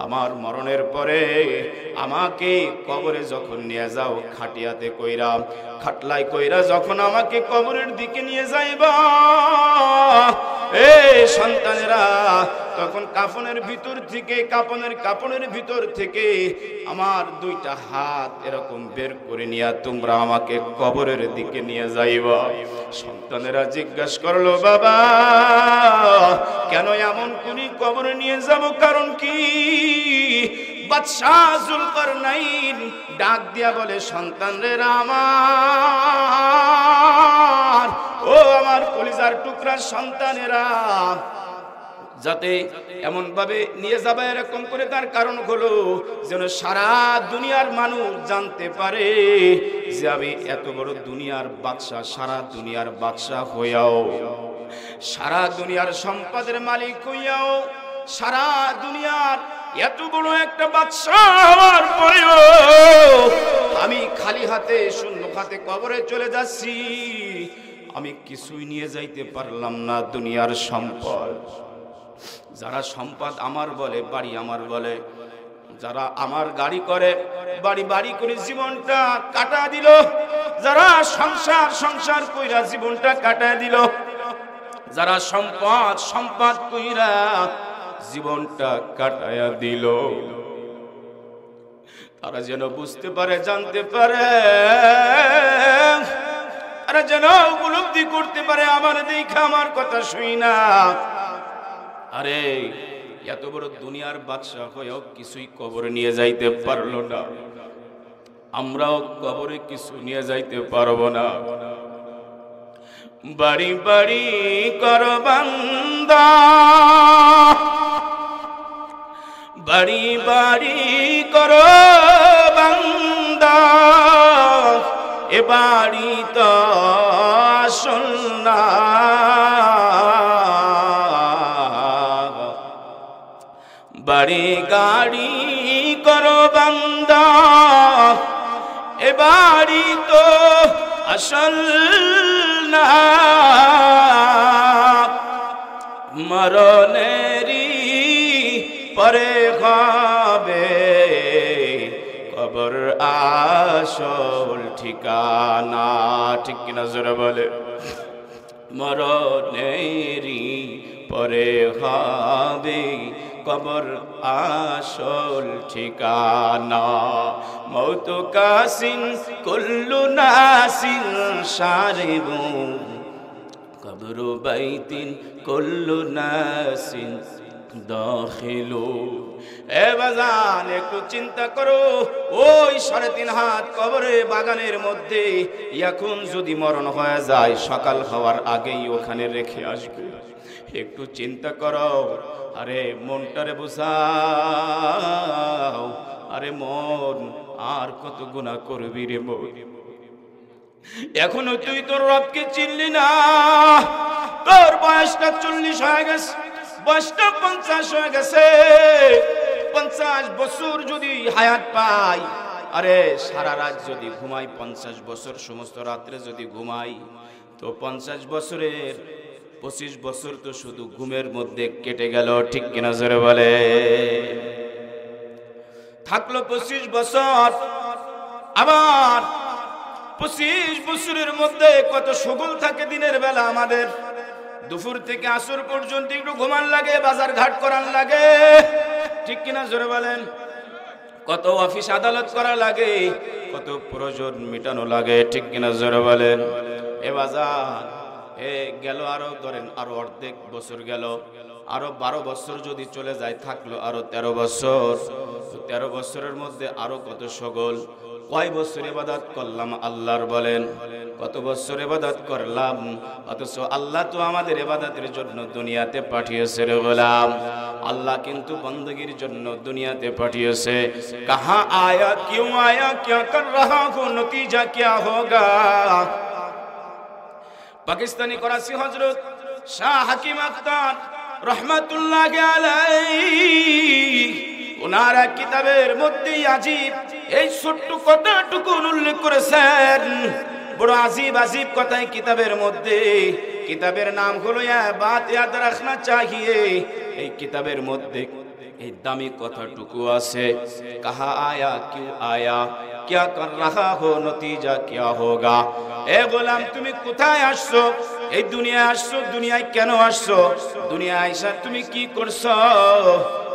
আমার মরণের পরে আমাকে কবরে যখন নিয়ে যাও, খাটিয়াতে কইরা, খাটলাই কইরা যখন আমাকে কবরের দিকে নিয়ে যাইবা, সন্তানেরা, তখন কাফনের ভিতর থেকে, কাপনের ভিতর থেকে আমার 2টা হাত এরকম বের করে নিয়ে তোমরা আমাকে কবরের দিকে নিয়ে যাইবা। সন্তানেরা জিজ্ঞাসা করলো, বাবা কেন এমন করি কবরে নিয়ে যাব, কারণ কি? বাদশাহ জুলকারনাইন ডাক দিয়া বলে, সন্তানেরা আমার, ও আমার কলিজার টুকরা সন্তানেরা, যাতে এমন ভাবে নিয়ে যাবে এরকম করে, তার কারণ হলো যেন সারা দুনিয়ার মানুষ জানতে পারে যে আমি এত বড় দুনিয়ার বাদশা, সারা দুনিয়ার বাদশা হইয়াও, সারা দুনিয়ার সম্পদের মালিক হইয়াও, সারা দুনিয়ার এত বড় একটা বাদশা হওয়ার পরেও আমি খালি হাতে শূন্য হাতে কবরে চলে যাচ্ছি, আমি কিছুই নিয়ে যাইতে পারলাম না দুনিয়ার সম্পদ। যারা সম্পদ আমার বলে, বাড়ি আমার বলে, যারা আমার গাড়ি করে, বাড়ি বাড়ি করে জীবনটা কাটা দিল, যারা সংসার সংসার কইরা জীবনটা কাটা দিল, যারা সম্পদ সম্পদ কইরা জীবনটা কাটায়া দিল, তারা যেন বুঝতে পারে, জানতে পারে, তারা যেন উপলব্ধি করতে পারে আমার দেখা, আমার কথা শুই না, আরে এত বড় দুনিয়ার বাদশা হয়েও কিছুই কবরে নিয়ে যাইতে পারলো না, আমরাও কবরে কিছু নিয়ে যাইতে পারবো না। বাড়ি বাড়ি কর বান্দা, বাড়ি বাড়ি কর বান্দা, এ বাড়ি তো আসল না, বাড়ি গাড়ি কর বান্দা, এ বাড়ি তো আসল না, মরণেরই পরে হবে কবর আসল ঠিকানা, ঠিক কিনা জোরে বলে, মরণেরই পরে হবে কবর আসল ঠিকানা, মৌত কাসিন কুল্লু নাসিন শারিবু, কবর বাইতিন কুল্লু নাসিন দাখিলু। এ বাজান একটু চিন্তা করো, ওই 3.5 হাত কবরে বাগানের মধ্যে এখন যদি মরণ হয়ে যায়, সকাল হওয়ার আগেই ওখানে রেখে আসবে, একটু চিন্তা করো। আরে মনটারে বুঝাও, আরে মন আর কত গুনাহ করবি রে মন, এখনো তুই তোর রবকে চিনলি না, তোর বয়সটা 40 হয়ে গেছে, বয়সটা 50 হয়ে গেছে, 50 বছর যদি হায়াত পাই, আরে সারা রাত যদি ঘুমাই, 50 বছর সমস্ত রাত্রে যদি ঘুমাই, তো 50 বছরের 25 বছর তো শুধু ঘুমের মধ্যে কেটে গেল, ঠিক কিনা জোরে বলে, থাকলো 25 বছর, আবার 25 বছরের মধ্যে কত সগল থাকে দিনের বেলা আমাদের, দুপুর থেকে আসর পর্যন্ত একটু ঘুমান লাগে, বাজার ঘাট করার লাগে, ঠিক কিনা জোরে বলেন, কত অফিস আদালত করা লাগে, কত প্রয়োজন মেটানো লাগে, ঠিক কিনা জোরে বলেন। এ বাজার এ গেল, আরো ধরেন আরো অর্ধেক বছর গেল, আরো 12 বছর যদি চলে যায়, থাকলো আরো 13 বছর, 13 বছরের মধ্যে আরো কত সগল, কয় বছর ইবাদত করলাম আল্লাহর বলেন, কত বছর ইবাদত করলাম, অথচ আল্লাহ তো আমাদের ইবাদতের জন্য দুনিয়াতে পাঠিয়েছে রে গোলাম, আল্লাহ কিন্তু বندگির জন্য দুনিয়াতে পাঠিয়েছে। কাহা আয়া কিউ আয়া क्या कर रहा हूं नतीजा क्या होगा। পাকিস্তানি করাচি হযরত শাহ হাকিম আখতার রহমাতুল্লাহ আলাইহি ওনারা কিতাবের মধ্যে আজীব এই ছোট্ট কথাটুকু উল্লেখ করেছেন, বড় আজীব আজীব কথাই কিতাবের মধ্যে, কিতাবের নাম হলো ইয়া বাত ইয়াদ রাখনা চাহিয়ে, এই কিতাবের মধ্যে এই দামি কথাটুকু আছে, কাহা আয়া কিউ আয়া क्या कर रहा हो नतीजा क्या होगा। ए গোলাম তুমি কোথায় আসছো, এই দুনিয়ায় আসছো, দুনিয়ায় কেন আসছো, দুনিয়ায় আইসা তুমি কি করছো,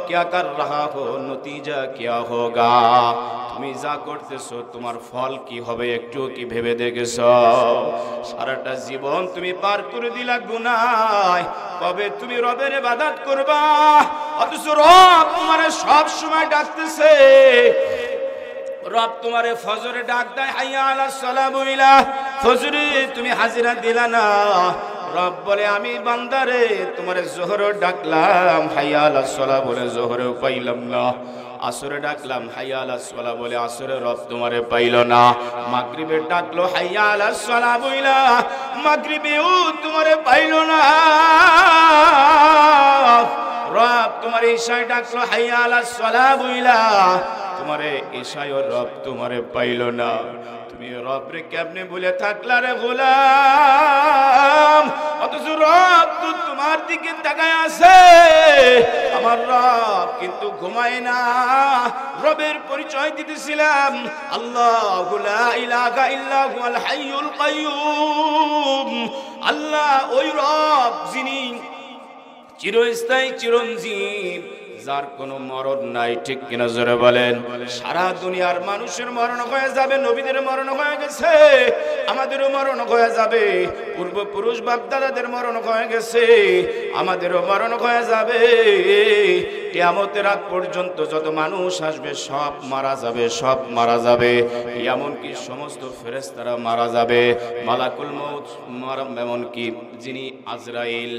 क्या कर रहा हो नतीजा क्या होगा, তুমি যা করতেছো তোমার ফল কি হবে একটু কি ভেবে দেখেছো। সারাটা জীবন তুমি পার করে দিলা গুনায়, কবে তুমি রবের ইবাদত করবা, অথচ রব তোমারে সব সময় ডাকতেছে, রব তোমারে ফজরে ডাক দেয়, হাইয়া আলাস সালাম ইলা ফজরে তুমি হাজিরা দিলা না, রব বলে আমি বান্দারে তোমারে জোহরে ডাকলাম হাইয়া আলাস সালাহ বলে জোহরে পাইলাম না, আসরে ডাকলাম হাইয়া আলাস সালাহ বলে আসরে রব তোমারে পাইল না, মাগরিবে ডাকলো হাইয়া আলাস সালাহ বইলা মাগরিবেও তোমারে পাইল না, রব তোমার ঈশায় ডাকলো হাইয়া আলাস সালাহ বইলা তোমারে ঈশায় রব তোমারে পাইল না। তুমি রব রে কেমনে বলে থাকলা রে গোলাম, অথচ রব তো তোমার দিকে তাকায় আছে। আমার রব কিন্তু ঘুমায় না। রবের পরিচয় দিতেছিলাম, আল্লাহু লা ইলাহা ইল্লা হুয়াল হাইয়ুল কাইয়্যুম। আল্লাহ ওই রব যিনি চিরস্থায়ী চিরঞ্জীব, যার কোনো মরণ নাই, ঠিক কিনা জোরে বলেন। সারা দুনিয়ার মানুষের মরণ হয়ে যাবে, নবীদের মরণ হয়ে গেছে, আমাদেরও মরণ হয়ে যাবে, পূর্বপুরুষ বাপদাদাদের মরণ হয়ে গেছে, আমাদেরও মরণ হয়ে যাবে। কিয়ামতের আগ পর্যন্ত যত মানুষ আসবে সব মারা যাবে, সব মারা যাবে, এমনকি সমস্ত ফেরেশতারা মারা যাবে, মালাকুল মউত এমনকি যিনি আজরাইল,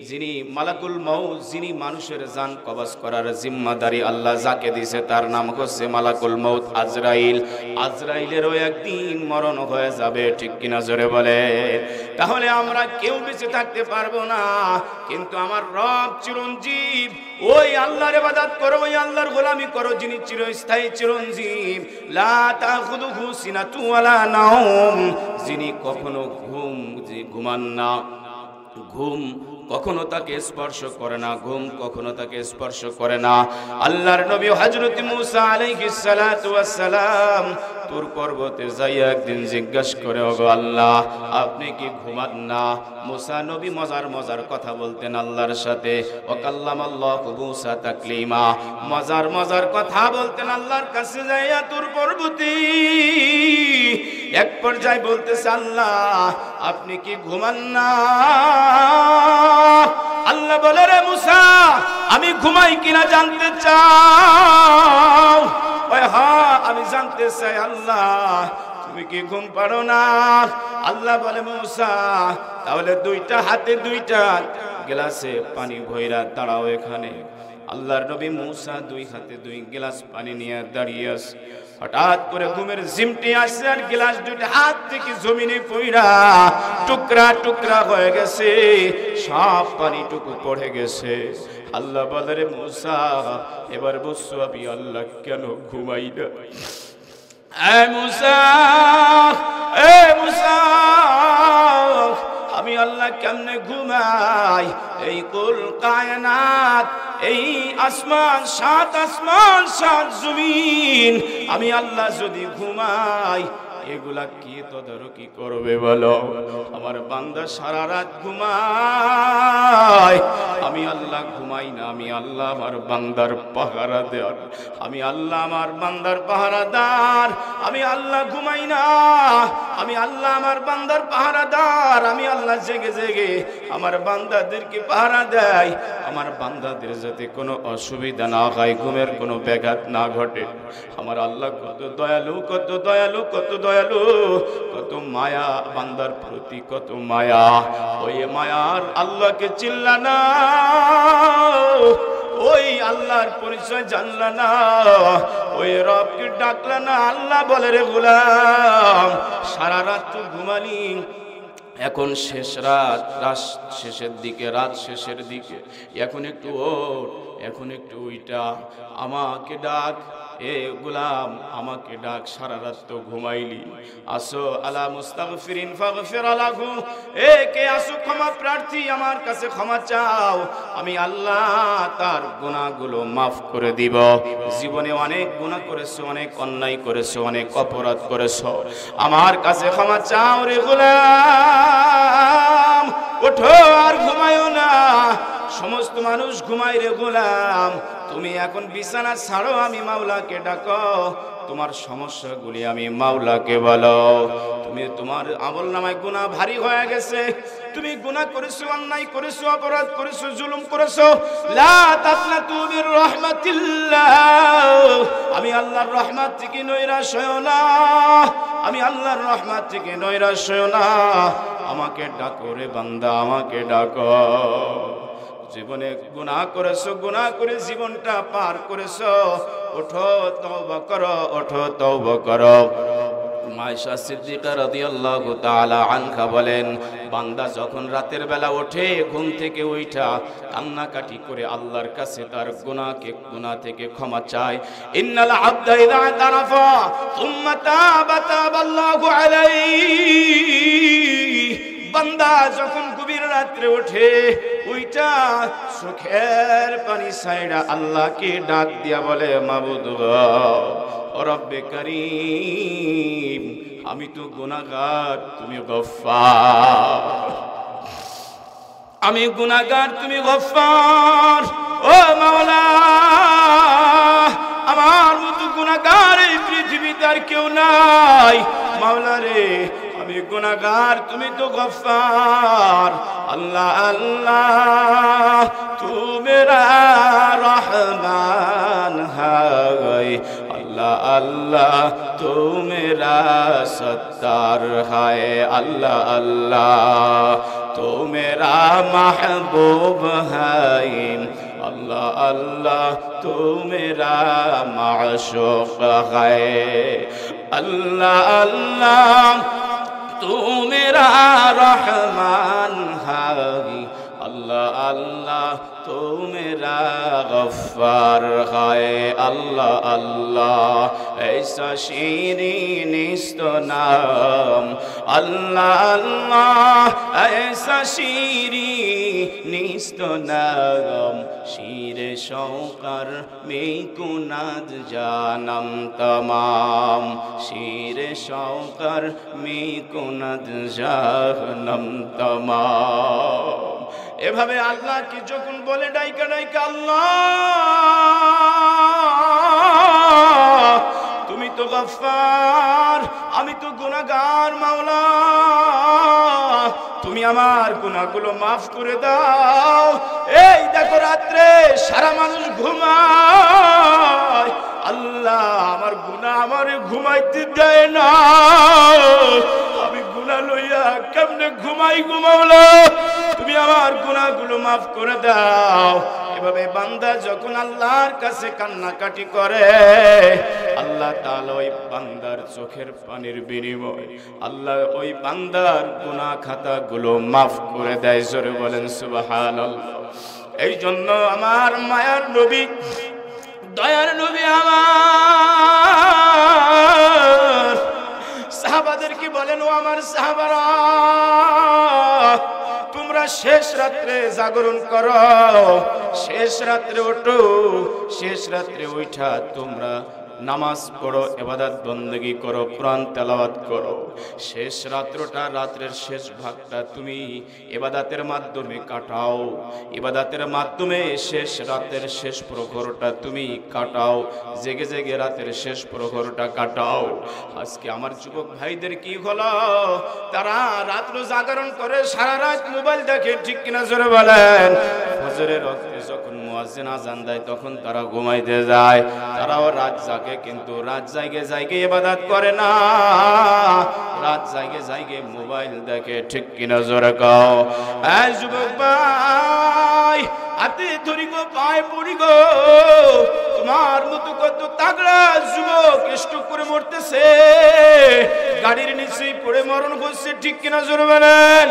যিনি মালাকুল মউত, যিনি মানুষের জান কবজ করার জিম্মাদারি আল্লাহ যাকে দিয়েছে তার নাম হচ্ছে মালাকুল মউত আজরাইল। আজরাইলেরও একদিন মরণ হয়ে যাবে, ঠিক কিনা জোরে বলে। তাহলে আমরা কেউ বেঁচে থাকতে পারবো না, কিন্তু আমার রব চিরঞ্জীব। ওই আল্লাহর ইবাদত করো, ওই আল্লাহর গোলামি করো যিনি চিরস্থায়ী চিরঞ্জীব। লা তাখুযুহু সিনাতু ওয়ালা নাওম, যিনি কখনো ঘুমান না, ঘুম কখনো তাকে স্পর্শ করে না, ঘুম কখনো তাকে স্পর্শ করে না। আল্লাহর নবী হযরত মুসা আলাইহিস সালাতু ওয়াস সালাম তুর পর্বতে যাইয়া একদিন জিজ্ঞাসা করে, ওগো আল্লাহ আপনি কি ঘুমান না? মুসা নবী মজার মজার কথা বলতেন আল্লাহর সাথে, ওয়া কাল্লামাল্লাহু মুসা তাকলিমা, মজার মজার কথা বলতেন আল্লাহর কাছে যাইয়া তুর পর্বতে। এক পর্যায়ে বলতেছে, আল্লাহ আপনি কি ঘুমান না? আল্লাহ বলে, রে মুসা আমি ঘুমাই কিনা জানতে চাও? হ্যাঁ আমি জানতে চাই আল্লাহ, তুমি কি ঘুম পারো না? আল্লাহ বলে, মুসা তাহলে দুইটা হাতে দুইটা গ্লাসে পানি ভইরা দাঁড়াও এখানে। আল্লাহর নবী মুসা দুই হাতে দুই গ্লাস পানি নিয়ে দাঁড়িয়ে আছে। হঠাৎ করে ঘুমের জিমটি আসছে, আর গ্লাস দুইটা হাত থেকে জমিনে পড়া টুকরা টুকরা হয়ে গেছে, সব পানিটুকু পড়ে গেছে। আল্লাহ বলে, রে মুসা এবার বুঝছো আমি আল্লাহ কেন ঘুমাই না। এ মুসা, এ মুসা আমি আল্লাহ কেমনে ঘুমাই? এই কুল কায়নাত, এই আসমান, সাত আসমান সাত জমিন, আমি আল্লাহ যদি ঘুমাই এগুলা কি তদারকি করবে বলো? আমার বান্দা সারা রাত ঘুমায়, আমি আল্লাহ ঘুমাই না। আমি আল্লাহ আমার বান্দার পাহারাদার, আমি আল্লাহ আমার বান্দার পাহারাদার। আমি আল্লাহ ঘুমাই না, আমি আল্লাহ আমার বান্দার পাহারাদার। আমি আল্লাহ জেগে জেগে আমার বান্দাদেরকে পাহারা দেয়, আমার বান্দাদের যাতে কোনো অসুবিধা না হয়, ঘুমের কোনো ব্যাঘাত না ঘটে। আমার আল্লাহ কত দয়ালু, কত দয়ালু, কত দয়ালু, কত মায়া বান্দার প্রতি, কত মায়া। ওই মায়ার আল্লাহকে চিনলা না, ওই আল্লাহর পরিচয় জানলা না, ওই রবকে ডাকলা না। আল্লাহ বলে, রে গোলাম সারা রাত তো ঘুমালি, এখন শেষ রাত, রাত শেষের দিকে, রাত শেষের দিকে, এখন একটু ওঠ, এখন একটু উইটা আমাকে ডাক। এ গোলাম আমাকে ডাক, সারা রাত তো ঘুমাইলি। আসো আলা মুস্তাগফিরিন ফাগফির লাহু, এ কে আসো ক্ষমা প্রার্থী, আমার কাছে ক্ষমা চাও, আমি আল্লাহ তার গুনাহগুলো মাফ করে দিব। জীবনে অনেক গুনাহ করেছো, অনেক অন্যায় করেছো, অনেক অপরাধ করেছো, আমার কাছে ক্ষমা চাও রে গোলাম। ওঠো আর ঘুমায়ো না, সমস্ত মানুষ ঘুমায় রে গোলাম, তুমি এখন বিছানা ছাড়ো, আমি মাওলাকে ডাকো, তোমার সমস্যাগুলি আমি মাওলাকে বলো। তুমি তোমার আমলনামায় গুনাহ ভারী হয়ে গেছে, তুমি গুনাহ করেছো, অন্যায় করেছো, অপরাধ করেছো, জুলুম করেছো। লা তাকনাতু মির রাহমাতিল্লাহ, আমি আল্লাহর রহমত থেকে নৈরাশ হয়ো না, আমি আল্লাহর রহমত থেকে নৈরাশ হয়ো না। আমাকে ডাকো রে বান্দা, আমাকে ডাকো। জীবনে গুনাহ করেছো, গুনাহ করে জীবনটা পার করেছো, ওঠো তওবা করো, ওঠো তওবা করো। আয়েশা সিদ্দিকা রাদিয়াল্লাহু তাআলা আনহা বলেন, বান্দা যখন রাতের বেলা ওঠে, ঘুম থেকে উঠা কান্নাকাটি করে আল্লাহর কাছে তার গুনাহ থেকে ক্ষমা চায়। ইন্নাল আবদা ইযা তারাফা সুম্মা তাবা তাবাল্লাহু আলাইহি। বান্দা যখন গভীর রাত্রে ওঠে, উইটা চোখের পানি ছাইড়া আল্লাহকে ডাক দিয়া বলে, মাবুদ গো, ও রব্বে কারীম, আমি তো গুনাহগার, তুমি গফফার। আমি গুনাহগার, তুমি গফফার। ও মাওলা, আমার মতো গুনাহগার এই পৃথিবীতে আর কেউ নাই। মাওলা রে, আমি গুনাহগার, তুমি তো গফফার। আল্লাহ আল্লাহ তু মেরা রহমান হায়, আল্লাহ আল্লাহ তু মেরা সত্তার হায়, আল্লাহ আল্লাহ তু মেরা মাহবুব হায়, আল্লাহ আল্লাহ তু মেরা মাশূক হায়, আল্লাহ আল্লাহ তু মেরা রহমান হায়, আল্লাহ আল্লাহ তু মেরা গফফার হায়, আল্লাহ আল্লাহ ऐसा शीरीन इस्तो नाम, अल्लाह अल्लाह ऐसा शीरीन इस्तो नाम, शीर शौकर में कुनाद जानम तमाम, शीर शौकर में कुनाद जानम तमाम। এভাবে আল্লাহ কি যখন বলে ডাইকা ডাইকা, আল্লাহ তুমি তো গফফার, আমি তো গুনাহগার, মাওলা তুমি আমার গুনাহগুলো মাফ করে দাও। এই দেখো রাত্রে সারা মানুষ ঘুমায়, আল্লাহ আমার গুনাহ আমারে ঘুমাইতে দেয় না। আমি গুনাহ লইয়া কেমনে ঘুমাই গো মাওলা, তুমি আমার গুনাহগুলো মাফ করে দাও। এভাবে বান্দা যখন আল্লাহর কাছে কান্নাকাটি করে, আল্লাহ তাআলা ওই বান্দার চোখের পানির বিনিময়ে আল্লাহ ওই বান্দার গুনাহ খাতাগুলো মাফ করে দেয়। জোরে বলেন সুবহানাল্লাহ। এই জন্য আমার মায়ার নবী, দয়ার নবী আমার সাহাবাদেরকে বলেন, ও আমার সাহাবারা, তোমরা শেষ রাত্রে জাগরণ করো, শেষ রাত্রে ওঠো, শেষ রাত্রে উঠা তোমরা নামাজ পড়ো, ইবাদত বندگی করো, কোরআন তেলাওয়াত করো। শেষ রাত্রটা, রাত্রের শেষ ভাগটা তুমি ইবাদতের মাধ্যমে কাটাও, ইবাদতের মাধ্যমে শেষ রাতের শেষ প্রহরটা তুমি কাটাও, জেগে জেগে রাতের শেষ প্রহরটা কাটাও। আজকে আমার যুবক ভাইদের কি হলো, তারা রাত্র জাগরণ করে, সারা রাত মোবাইল দেখে, ঠিক কিনা জোরে বলেন। ফজরের ওয়াক্তে যখন মুয়াজ্জিন আযান দেয় তখন তারা ঘুমাইতে যায়, তারাও রাত জাগে, কিন্তু রাত জায়গে জায়গে ইবাদত করে না, রাত জায়গে জায়গে মোবাইল দেখে, ঠিক কিনা জোরে কও। এই যুবক ভাই, হাতে ধরি গো, পায়ে পড়ি গো, তোমার মতো কত তাগড়া যুবক স্ট্রোক করে মরতেছে, গাড়ির নিচে পড়ে মরণ হচ্ছে, ঠিক কিনা জোরে বলেন।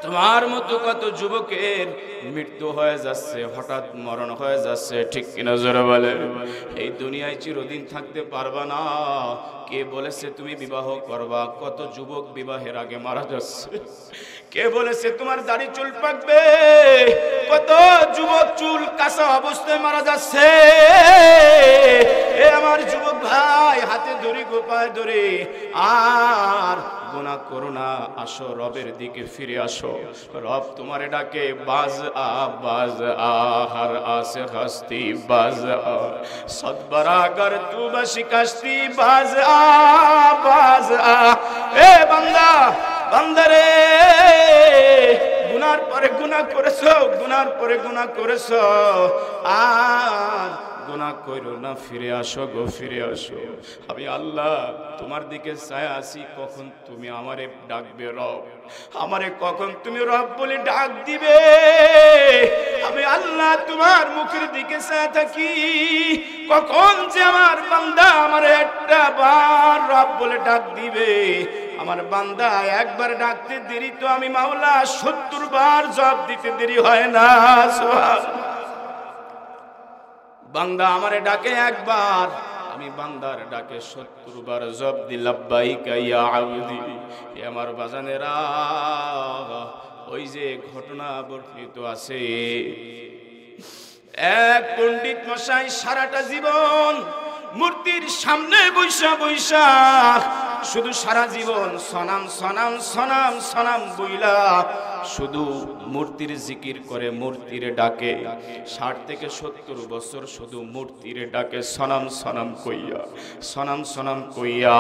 তোমার মতো কত যুবকের মৃত্যু হয়ে যাচ্ছে, হঠাৎ মরণ হয়ে যাচ্ছে, ঠিক কিনা জোরে বলে। এই দুনিয়ায় চিরদিন থাকতে পারবা না। কে বলেছে তুমি বিবাহ করবা? কত যুবক বিবাহের আগে মারা যাচ্ছে। কে বলেছে তোমার দাড়ি চুল পাকবে? কত যুবক চুল কাঁচা অবস্থায় মারা যাচ্ছে। এ আমার যুবক ভাই, হাতে ধরি, গোপায় ধরে, আর গুনাহ করো না, আসো রবের দিকে ফিরে আসো। রব তোমারে ডাকে, বাজ আ বাজ আ, হর আসে হস্তি বাজ আ, সদবরা কর তু বশিকস্তি বাজ আ বাজ আ। এ বান্দা, বান্দারে, গুনার পরে গুনাহ করেছো, গুনার পরে গুনাহ করেছো, আর গুনাহ কইরো না, ফিরে আসো গো, ফিরে আসো। আমি আল্লাহ তোমার দিকে চাই আছি, কখন তুমি আমারে ডাকবে রব, আমারে কখন তুমি রব বলে ডাক দিবে। আমি আল্লাহ তোমার মুখের দিকে চাই থাকি, কখন যে আমার বান্দা আমারে একটা বার রব বলে ডাক দিবে। আমার বান্দা একবার ডাকতে দেরি তো আমি মাওলা 70 বার জবাব দিতে দেরি হয় না। সুবহানাল্লাহ। বান্দা আমারে ডাকে একবার, আমি বান্দার ডাকে 70 বার জবাব দি লাব্বাইকা ইয়া আবদি। এ আমার বাজানেরা, ওই যে ঘটনা বর্ণিত আছে, এক পণ্ডিত মশাই সারাটা জীবন মূর্তির সামনে বৈশা বৈশা শুধু সারা জীবন সনাম সনাম সনাম সনাম বইলা শুধু মূর্তির জিকির করে, মূর্তির ডাকে। 60 থেকে 70 বছর শুধু মূর্তির ডাকে সনাম সনাম কইয়া, সনাম সনাম কইয়া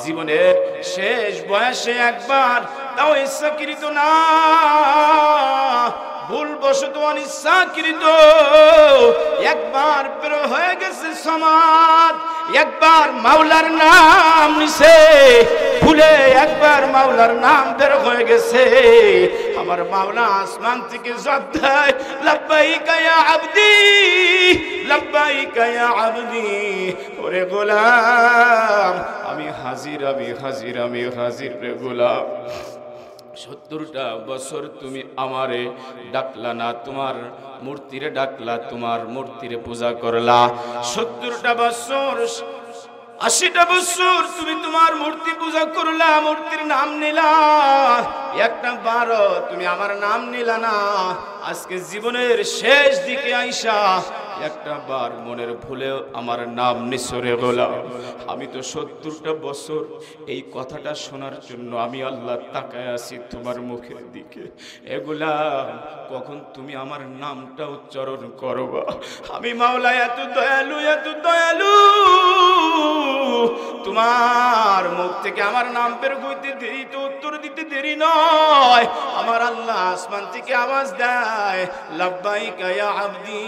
জীবনের শেষ বয়সে একবার তাও ইচ্ছাকৃত না, ভুলবশত অনিচ্ছাকৃত একবার বের হয়ে গেছে সমাজ, একবার মাওলার নাম নিছে, ভুলে একবার মাওলার নাম বের হয়ে গেছে। আমার মাওলা আসমান থেকে জবাব দেয় লাব্বাইকা ইয়া আবদি, লাব্বাইকা ইয়া আবদি। ওরে গোলাম আমি হাজির, আমি হাজির, আমি হাজির রে গোলাম। 70টা বছর তুমি আমারে ডাকলা না, তোমার মূর্তিরে ডাকলা, তোমার মূর্তিরে পূজা করলা। 70টা বছর 80টা বছর তুমি তোমার মূর্তি পূজা করলা, মূর্তির নাম নিলা, একটা বারো তুমি আমার নাম নিলা না। আজকে জীবনের শেষ দিকে আইসা একটা বার মনের ভুলেও আমার নাম নিসরে গোলাম। আমি তো 70টা বছর এই কথাটা শোনার জন্য আমি আল্লাহ তাকায় আছি তোমার মুখের দিকে। এগুলা কখন তুমি আমার নামটা উচ্চারণ করবা। আমি মাওলা এত দয়ালু, এত দয়ালু, তোমার মুখ থেকে আমার নাম বের হইতে দেরি তো উত্তর দিতে দেরি নয়। আমার আল্লাহ আসমান থেকে আওয়াজ দেয় লাব্বাইকা ইয়া আবদি,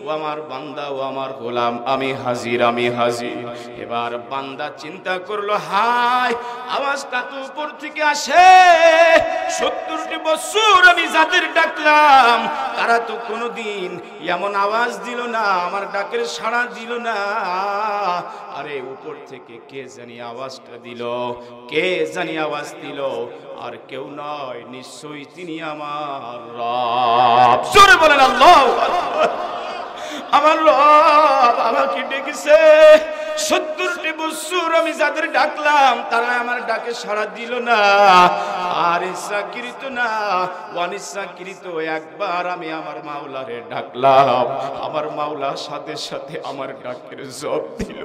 ও আমার বান্দা, ও আমার গোলাম, আমি হাজির, আমি হাজির। এবার বান্দা চিন্তা করলো, হায় আওয়াজটা তো উপর থেকে আসে, 70টি বছর আমি যাদের ডাকলাম তারা তো কোনোদিন এমন আওয়াজ দিল না, আমার ডাকের সাড়া দিল না। আরে উপর থেকে কে জানি আওয়াজটা দিল, কে জানি আওয়াজ দিল, আর কেউ নয়, নিশ্চয়ই তিনি আমার রব। জোরে বলেন আল্লাহু আকবার। আমার রব আমাকে ডেকেছে। 70টি বছর আমি যাদের ডাকলাম তারা আমার ডাকে সাড়া দিল না, আর ইচ্ছাকৃত না অনিচ্ছাকৃত একবার আমি আমার মাওলারে ডাকলাম, আমার মাওলা সাথে সাথে আমার ডাকের জবাব দিল।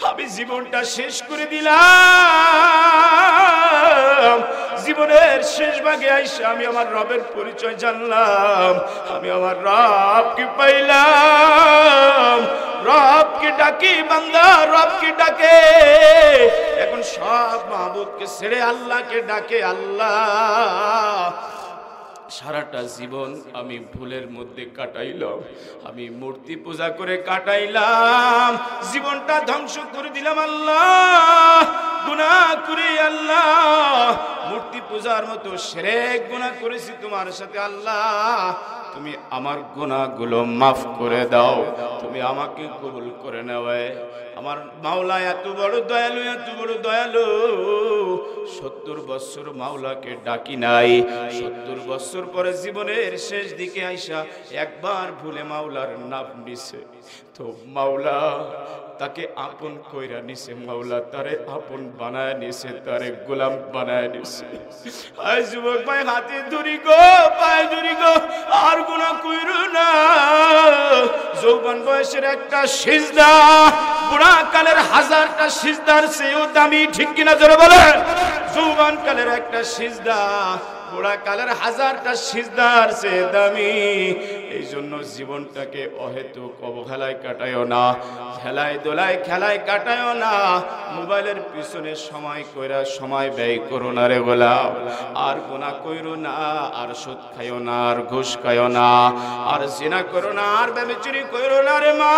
আমি জীবনটা শেষ করে দিলাম। জীবনের শেষ ভাগে আইসা আমি আমার রবের পরিচয় জানলাম, আমি আমার রবকে পাইলাম। রবকে ডাকি বান্দা, রবকে ডাকে। এখন সব মাহবুবকে ছেড়ে আল্লাহকে ডাকে। আল্লাহ সারাটা জীবন আমি ভুলের মধ্যে কাটাইলাম, আমি মূর্তি পূজা করে কাটাইলাম, জীবনটা ধ্বংস করে দিলাম। আল্লাহ গুনাহ করে আল্লাহ মূর্তি পূজার মতো শিরক গুনাহ করেছি তোমার সাথে। আল্লাহ তুমি আমার গুনাহগুলো মাফ করে দাও, তুমি আমাকে কবুল করে নাও। আমার মাওলা এত বড় দয়ালু, এত বড় দয়ালু। 70 বছর মাওলাকে ডাকি নাই, 70 বছর পরে জীবনের শেষ দিকে আইসা একবার ভুলে মাওলার নাম নিছে, তো মাওলা তাকে আপন কইরা নিছে, মাওলা তারে আপন বানায় নিছে, তারে গোলাম বানায় নিছে। আই যুবক ভাই হাতে ধরি গো, পায়ে ধরি গো, আর গুনাহ কইরো না। যৌবন বয়সের একটা সিজদা বুড়া কালের 1000টা সিজদার চেয়েও দামি, ঠিক কিনা জোরে বলেন। যৌবন কালের একটা সিজদা বুড়া কালের হাজারটা সিজদার চেয়ে দামি। এই জন্য জীবনটাকে অহেতুক অবহেলায় কাটায়ও না, খেলায় দোলায় খেলায় কাটায়ও না, মোবাইলের পিছনে সময় ব্যয় করো না রে গোলাম। আর গুনাহ কইরো না, আর সুদ খাইও না, আর ঘুষ খাইও না, আর জিনা করো না, আর ব্যভিচারী কইরো না রে মা।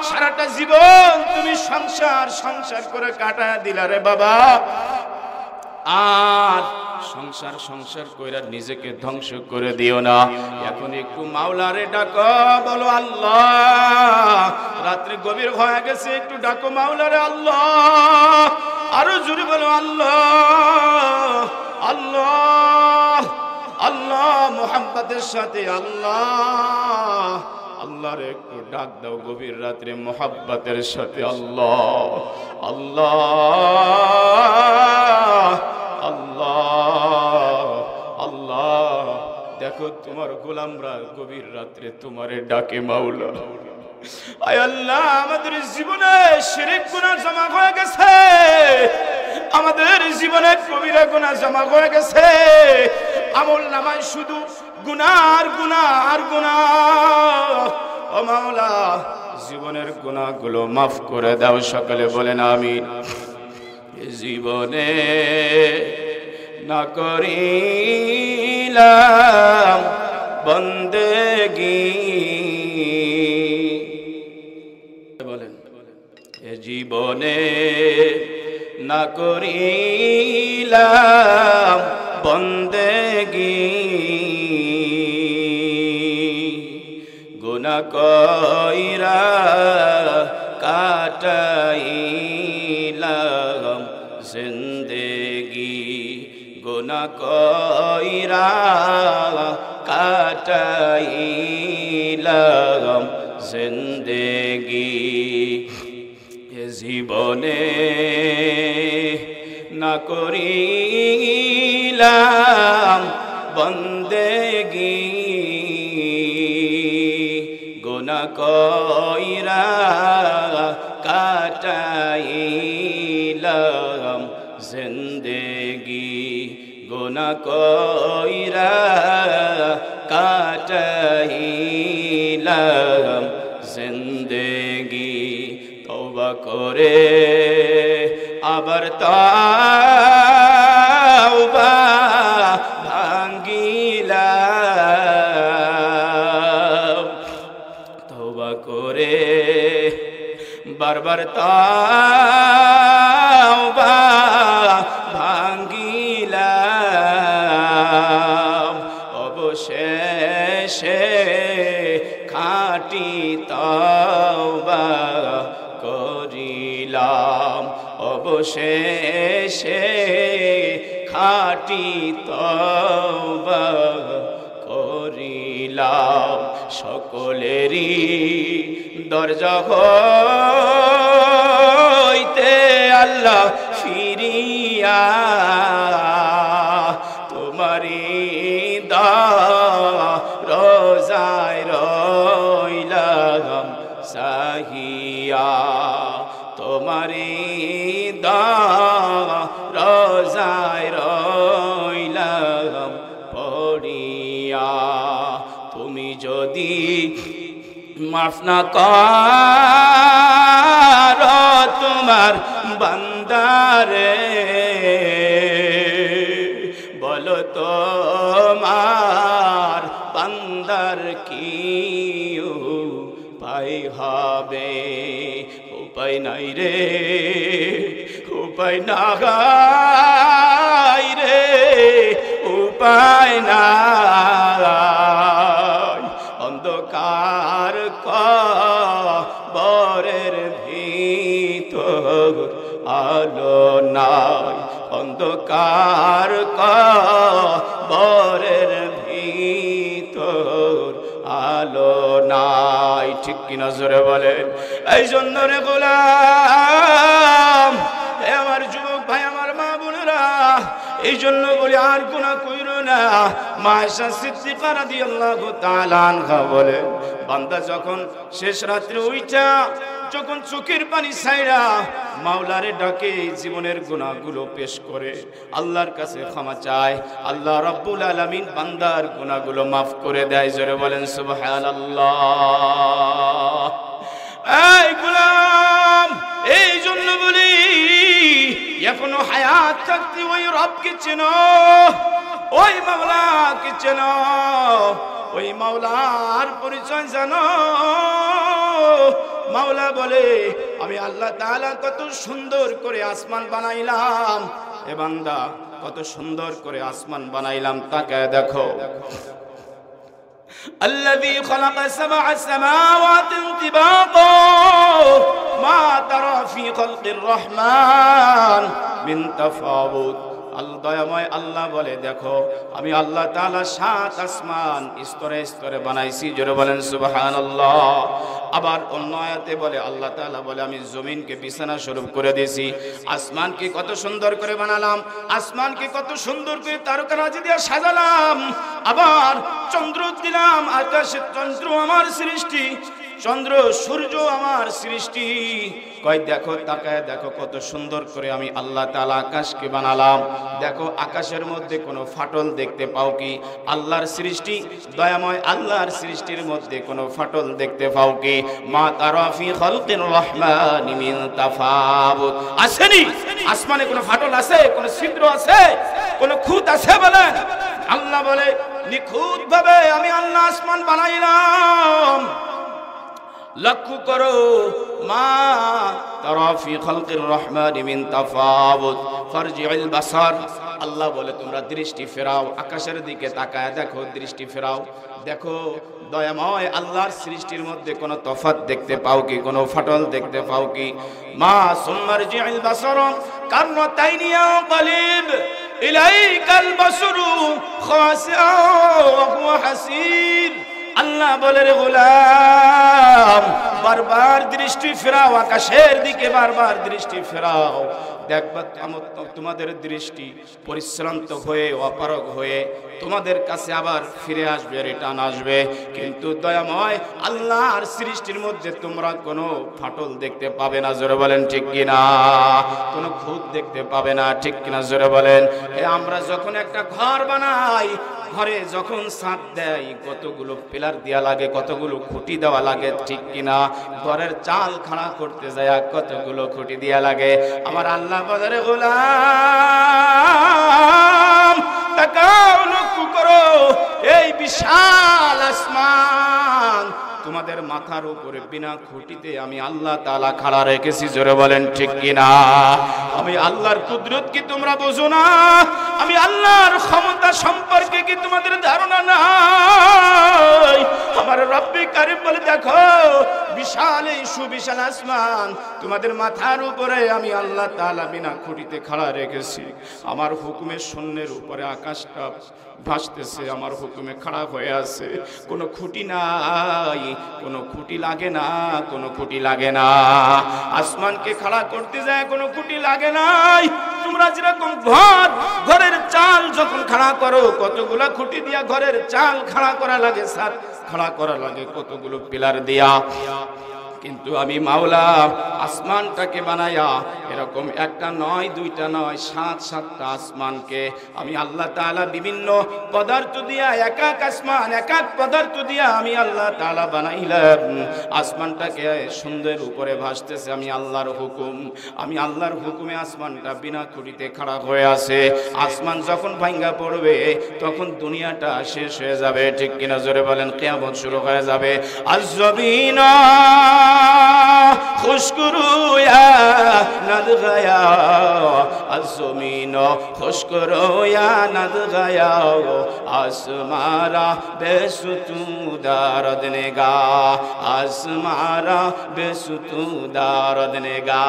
সারাটা জীবন তুমি সংসার করে কাটায় দিলা রে বাবা। আর সংসার কইরা নিজেকে ধ্বংস করে দিও না। এখন একটু মাওলারে ডাকো, বলো আল্লাহ। রাত্রি গভীর হয়ে গেছে, একটু ডাকো মাওলারে আল্লাহ। আরো জোরে বলো আল্লাহ আল্লাহ আল্লাহ, মোহাব্বতের সাথে আল্লাহ। আল্লাহর একটু ডাক দাও গভীর রাত্রে মোহাব্বতের সাথে আল্লাহ আল্লাহ আল্লাহ আল্লাহ। দেখো তোমার গোলামরা গভীর রাত্রে তোমারে ডাকে মাওলা। আয় আল্লাহ, আমাদের জীবনে শিরক গুনাহ জমা হয়ে গেছে, আমাদের জীবনে কবিরা গুনাহ জমা হয়ে গেছে। আমল নামায় শুধু গুনাহ আর গুনাহ আর গুনাহ। ও মাওলা, জীবনের গুনাহগুলো মাফ করে দাও, সকলে বলেন আমিন। জীবনে না করিলাম বন্দেগি, বলেন এ জীবনে না করিলাম বন্দেগি, গুনাহ কইরা কাটাইলাম জিন্দেগি, গুনাহ কইরা কাটাইলাম জিন্দেগি। এ জীবনে না করিলাম বন্দেগি, গুনাহ কইরা কাটাইলাম জিন্দেগি, গুনাহ কইরা কাটাইলাম জিন্দেগি। তওবা করে আবার তওবা ভাঙ্গিলাম, তওবা করে বারবার তওবা ভাঙ্গিলাম, অবশেষে খাঁটি তওবা করিলাম, অবশেষে খাঁটি তওবা করিলাম। সকলেরই দরজা হইতে আল্লাহ ফিরিয়া তোমারি রোজায় রইলাম সাহিয়া, তোমারি রোজায় রইলাম পড়িয়া। তুমি যদি মাফ না করো তোমার বান্দারে, বলো তোমার বান্দার কি উপায় হবে? উপায় নাই রে, উপায় নাই রে, উপায় নাই। অন্ধকার কবরের ভিতর আলো নাই, অন্ধকার কবরের ভিতর আলো নাই। ঠিক কিনা জোরে বলেন? এই জন্য রে গোলাম, আমার যুবক ভাই, আমার মা বোনেরা, এই জন্য বলি আর গুনাহ কইরো না। মা আয়েশা সিদ্দিকা রাদিয়াল্লাহু তাআলা আনহা বলেন, বান্দা যখন শেষ রাত্রে উইঠা যখন চোখের পানি ছাইড়া মাওলারে ডাকে, জীবনের গুনাহগুলো পেশ করে আল্লাহর কাছে ক্ষমা চায়, আল্লাহ রাব্বুল আলামিন বান্দার গুনাহগুলো মাফ করে দেয়। জোরে বলেন সুবহানাল্লাহ। এই গোলাম, এই জন্য বলি এখনো হায়াত থাকতে ওই রবকে চেনো, ওই মাওলাকে চেনো, ওই মাওলার পরিচয় জানো। মাওলা বলে, আমি আল্লাহ তাআলা কত সুন্দর করে আসমান বানাইলাম। এ বান্দা, কত সুন্দর করে আসমান বানাইলাম, তাকায় দেখো। الذي خلق سبع سماوات طباقا ما ترى في خلق الرحمن من تفاوت। দয়াময় আল্লাহ বলে, দেখো আমি আল্লাহ তাআলা 7 আসমান স্তরে স্তরে বানাইছি। জোরে বলেন সুবহানাল্লাহ। আবার অন্য আয়াতে বলে, আল্লাহ তাআলা বলে, আমি জমিনকে বিছানা স্বরূপ করে দিয়েছি। আসমানকে কত সুন্দর করে বানালাম, আসমানকে কত সুন্দর করে তারকারাজি দিয়ে সাজালাম। আবার চন্দ্র দিলাম, আকাশের চন্দ্র আমার সৃষ্টি, চন্দ্র সূর্য আমার সৃষ্টি। কয় দেখো, তাকায় দেখো কত সুন্দর করে আমি আল্লাহ তাআলা আকাশকে বানালাম। দেখো আকাশের মধ্যে কোনো ফাটল দেখতে পাও কি? আল্লাহর সৃষ্টি, দয়াময় আল্লাহর সৃষ্টির মধ্যে কোনো ফাটল দেখতে পাও কি? মা তারা ফি খালকির রহমানি মিন তাফাউত। আসেনি? আসমানে কোনো ফাটল আছে? কোনো ছিদ্র আছে? কোনো খুঁত আছে বলেন? আল্লাহ বলে, নিখুঁত ভাবে আমি আল্লাহ আসমান বানাইলাম। লক্ষ্য করো, মা তারা ফি খালকির রহমানি মিন তাফাউত ফারজিউল বাসার। আল্লাহ বলে, তোমরা দৃষ্টি ফেরাও, আকাশের দিকে তাকায় দেখো, দৃষ্টি ফেরাও, দেখো দয়াময় আল্লাহর সৃষ্টির মধ্যে কোনো তফাৎ দেখতে পাও কি? কোনো ফাটল দেখতে পাও কি? মা সুমারজিউল বাসার কারনাতাইনি ইয়া কলিব ইলাইকাল বাসরু খাসিআ ওয়া হুয়া হাসির। আল্লাহ বলে, রে গোলাম, বারবার দৃষ্টি ফেরাও আকাশের দিকে, বারবার দৃষ্টি ফেরাও। দেখবা তোমাদের দৃষ্টি পরিশ্রান্ত হয়ে, অপারগ হয়ে তোমাদের কাছে আবার ফিরে আসবে, রিটার্ন আসবে। কিন্তু দয়াময় আল্লাহর সৃষ্টির মধ্যে তোমরা কোনো ফাটল দেখতে পাবে না। জোরে বলেন ঠিক কিনা? কোনো খুঁত দেখতে পাবে না, ঠিক কিনা? জোরে বলেন। আমরা যখন একটা ঘর বানাই, ঘরে যখন ছাদ দেয়, কতগুলো পিলার দেওয়া লাগে, কতগুলো খুঁটি দেওয়া লাগে, ঠিক কিনা? ঘরের চাল খাড়া করতে যায় কতগুলো খুঁটি দেওয়া লাগে। আমার আল্লাহ বাজারে গোলাম, তাকাও, লক্ষ্য করো, এই বিশাল আসমান তোমাদের মাথার উপরে বিনা খুঁটিতে আমি আল্লাহ তাআলা খাড়া রেখেছি। জোরে বলেন ঠিক কিনা? আমি আল্লাহর কুদরত কি তোমরা বোঝো না? আমি আল্লাহর ক্ষমতা সম্পর্কে কি তোমাদের ধারণা নাই? আমার রব্বে কারীম বলে, দেখো বিশাল এই সুবিশাল আসমান তোমাদের মাথার উপরে আমি আল্লাহ তাআলা বিনা খুঁটিতে খাড়া রেখেছি। আমার হুকুমের শূন্যের উপরে আকাশটা ভাসতেছে, আমার হুকুমে খাড়া হয়ে আছে। কোনো খুঁটি নাই, কোনো খুঁটি লাগে না, কোনো খুঁটি লাগে না। আসমানকে খাড়া করতে যায় কোনো খুঁটি লাগে নাই। তোমরা যেরকম ঘরের চাল যখন খাড়া করো, কতগুলো খুঁটি দিয়া ঘরের চাল খাড়া করা লাগে, ছাদ খাড়া করা লাগে কতগুলো পিলার দিয়া। কিন্তু আমি মাওলা আসমানটাকে বানায়া এরকম একটা নয়, দুইটা নয়, 7-7টা আসমানকে আমি আল্লাহ তাআলা বিভিন্ন পদার্থ দিয়া, এক এক আসমান এক এক পদার্থ দিয়া আমি আল্লাহ তাআলা বানাইলাম। আসমানটাকে সুন্দর উপরে ভাসতেছে আমি আল্লাহর হুকুম। আমি আল্লাহর হুকুমে আসমানটা বিনা খুঁটিতে খাড়া হয়ে আছে। আসমান যখন ভাঙ্গা পড়বে তখন দুনিয়াটা শেষ হয়ে যাবে, ঠিক কিনা? জোরে বলেন। কিয়ামত শুরু হয়ে যাবে। আজ-জমিনা খুশকুরু ইয়া নাদ গায়া, আজ-জমিন খুশকুরু ইয়া নাদ গায়া, আসমারা বেসুতু দারদ নেগা, আসমারা বেসুতু দারদ নেগা।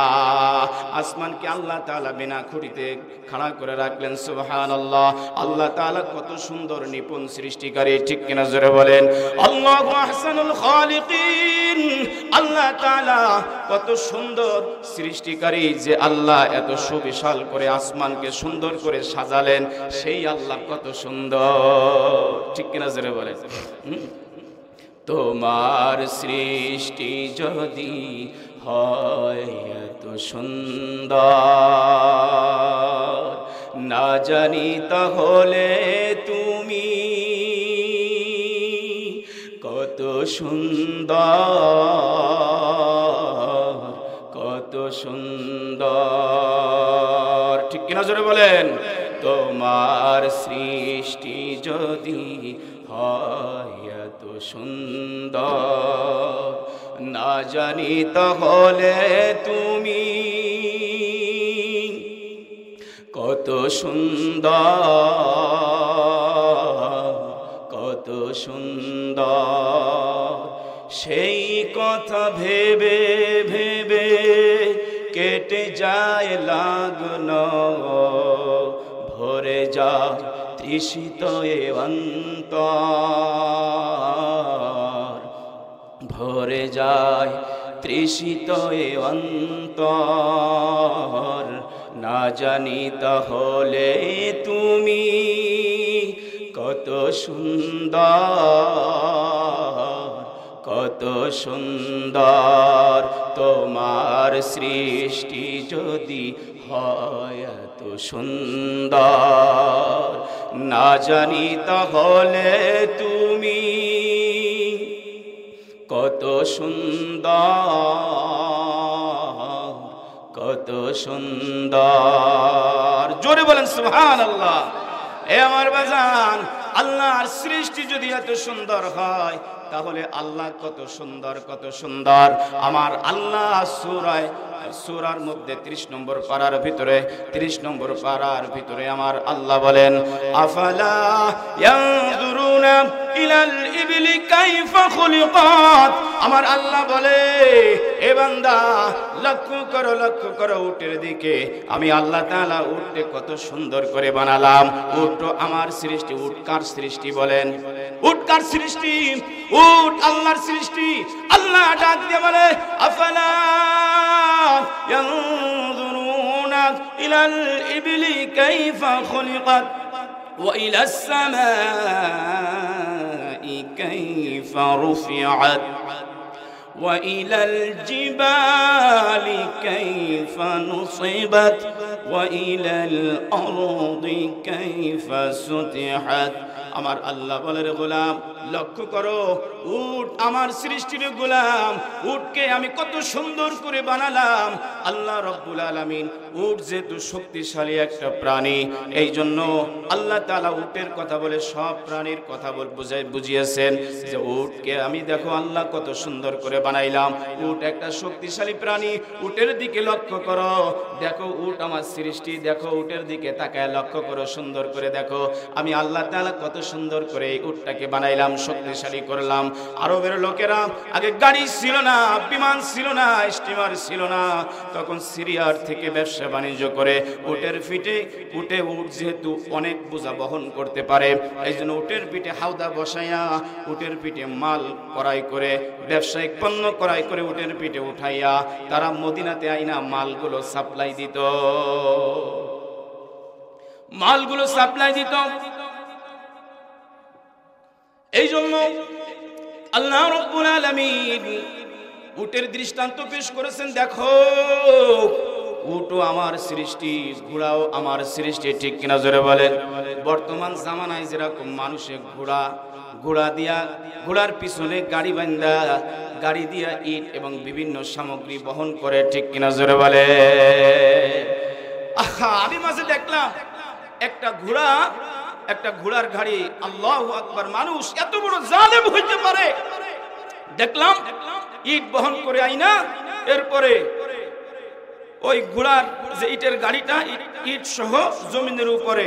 আসমানকে আল্লাহ তাআলা বিনা খুঁটিতে খাড়া করে রাখলেন। সুবহানাল্লাহ। আল্লাহ তাআলা কত সুন্দর নিপুণ সৃষ্টিকারী, ঠিক কিনা? জোরে বলেন। আল্লাহু আহসানুল খালিকিন। আল্লাহ তাআলা কত সুন্দর সৃষ্টিকারী, যে আল্লাহ এত সুবিশাল করে আসমানকে সুন্দর করে সাজালেন, সেই আল্লাহ কত সুন্দর, ঠিক কিনা জোরে বলে। তোমার সৃষ্টি যদি হয় এত সুন্দর, না জানি তাহলে তুমি কত সুন্দর, কত সুন্দর, ঠিক কিনা জোরে বলেন। তোমার সৃষ্টি যদি হয় এত সুন্দর, না জানি তাহলে তুমি কত সুন্দর, কত সুন্দর। সেই কথা ভেবে ভেবে কেটে যায় লাগন, ভরে যায় তৃষিত এ অন্তর, ভরে যায় তৃষিত এ অন্তর, না জানি তাহলে তুমি কত সুন্দর, কত সুন্দর। তোমার সৃষ্টি যদি হয় এত সুন্দর, না জানি তাহলে তুমি কত সুন্দর, কত সুন্দর। জোরে বলেন সুবহানাল্লাহ। এ আমার বাজান, আল্লাহর সৃষ্টি যদি এত সুন্দর হয়, তাহলে আল্লাহ কত সুন্দর, কত সুন্দর। আমার আল্লাহ সূরার মধ্যে 30 নম্বর পারার ভিতরে, 30 নম্বর পারার ভিতরে আমার আল্লাহ বলেন, আফালা ইয়ানজুরুনা ইলাল ইবলি কাইফা খুলিকাত। আমার আল্লাহ বলে, এ বান্দা লক্ষ্য করো, লক্ষ্য করো উটের দিকে। আমি আল্লাহ তাআলা উটকে কত সুন্দর করে বানালাম। উট আমার সৃষ্টি। উট কার সৃষ্টি বলেন? উট কার সৃষ্টি? উট আল্লাহর সৃষ্টি। আল্লাহ ডাক দিয়ে বলে, আফালা ইয়ানজুরুনা ইলাল ইবলি কাইফা খুলিকাত ওয়া ইলাস সামাই কাইফা রুফিআত وإلى الجبال كيف نصبت وإلى الأرض كيف سطحت। আমার আল্লাহ বলে, রে গোলাম লক্ষ্য করো, উট আমার সৃষ্টির গোলাম। উটকে আমি কত সুন্দর করে বানালাম। আল্লাহ রব্বুল আলামিন, উট যেহেতু শক্তিশালী একটা প্রাণী, এই জন্য আল্লাহ তাআলা উটের কথা বলে সব প্রাণীর কথা বুঝিয়েছেন যে উটকে আমি দেখো আল্লাহ কত সুন্দর করে বানাইলাম। উট একটা শক্তিশালী প্রাণী। উটের দিকে লক্ষ্য করো, দেখো উট আমার সৃষ্টি, দেখো উটের দিকে তাকায় লক্ষ্য করো, সুন্দর করে দেখো আমি আল্লাহ তাআলা কত সুন্দর করে এই উটটাকে বানাইলাম, শক্তিশালী করলাম। আরবের লোকেরা আগে গাড়ি ছিল না, বিমান ছিল না, স্টিমার ছিল না, তখন সিরিয়ার থেকে ব্যবসা বাণিজ্য করে উটের পিঠে উট যেহেতু অনেক বোঝা বহন করতে পারে, এই জন্য উটের পিঠে হাওদা বসাইয়া উটের পিঠে মাল ক্রয় করে, ব্যবসায়িক পণ্য ক্রয় করে উটের পিঠে উঠাইয়া তারা মদিনাতে আইনা মালগুলো সাপ্লাই দিত, মালগুলো সাপ্লাই দিত। এই জন্য আল্লাহ রাব্বুল আলামিন উটের দৃষ্টান্ত পেশ করেছেন, দেখো উটও আমার সৃষ্টি, ঘোড়াও আমার সৃষ্টি, ঠিক কিনা জোরে বলেন। বর্তমান জামানায় যেরকম মানুষে ঘোড়া দিয়া, ঘোড়ার পিছনে গাড়ি বান্ধা, গাড়ি দিয়া ইট এবং বিভিন্ন সামগ্রী বহন করে, ঠিক কিনা জোরে বলে। আমি মাঝে দেখলাম একটা ঘোড়ার গাড়ি, আল্লাহু আকবার, মানুষ এত বড় জালেম হইতে পারে। দেখলাম ইট বহন করে আইনা, এরপরে ওই ঘোড়ার যে ইটের গাড়িটা ইট সহ জমিনের উপরে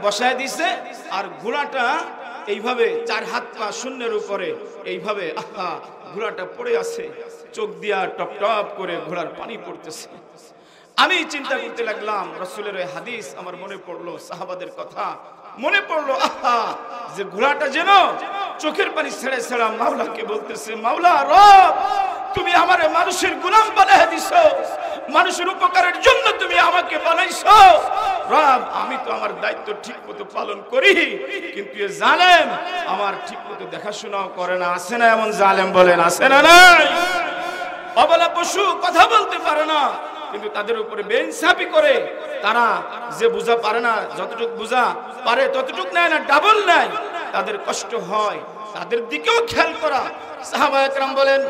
বসায় দিছে, আর ঘোড়াটা এইভাবে 4 হাত পা শূন্যের উপরে এইভাবে ঘোড়াটা পড়ে আছে, চোখ দিয়া টপ টপ করে ঘোড়ার পানি পড়তেছে। আমি চিন্তা করতে লাগলাম, রাসূলের ওই হাদিস আমার মনে পড়লো, সাহাবাদের কথা মনে পড়লো, যে ঘোড়াটা যেন চোখের পানি ছেড়ে ছেড়ে মাওলাকে বলতেছে, মাওলা রব, তুমি আমারে মানুষের গোলাম বানায় দিছো, মানুষের উপকারের জন্য তুমি আমাকে বানাইছো। রব, আমি তো আমার দায়িত্ব ঠিকমতো পালন করি, কিন্তু এ জালেম আমার ঠিকমতো দেখাশোনাও করে না। আছে না এমন জালেম? বলেন আছে না নাই? অবলা পশু কথা বলতে পারে না, কিন্তু তাদের উপরে বেইনসাফি করে। তারা যে বুঝা পারে না, যতটুকু বুঝা পারে ততটুকু নেয় না, ডাবল নেয়। তাদের কষ্ট হয়, তাদের দিকেও খেয়াল করা। সাহাবা একরাম বলেন,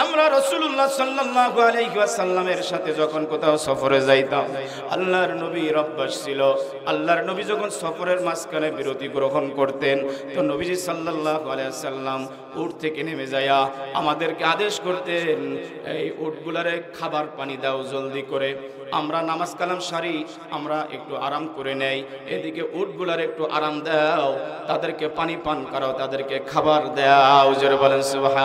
আমরা রাসূলুল্লাহ সাল্লাল্লাহু আলাইহি ওয়াসাল্লামের সাথে যখন কোথাও সফরে যাইতাম, আল্লাহর নবীর অভ্যাস ছিল, আল্লাহর নবী যখন সফরের মাঝখানে বিরতি গ্রহণ করতেন, তো নবীজি সাল্লাল্লাহু আলাইহি ওয়াসাল্লাম উট থেকে নেমে যায়া আমাদেরকে আদেশ করতেন, এই উটগুলারে খাবার পানি দাও জলদি করে, আমরা নামাজ কালাম সারি, আমরা একটু আরাম করে নেই, এদিকে উটগুলার একটু আরাম দাও, তাদেরকে পানি পান করাও, তাদেরকে খাবার দাও। জোরে বলেন সুবহানাল্লাহ।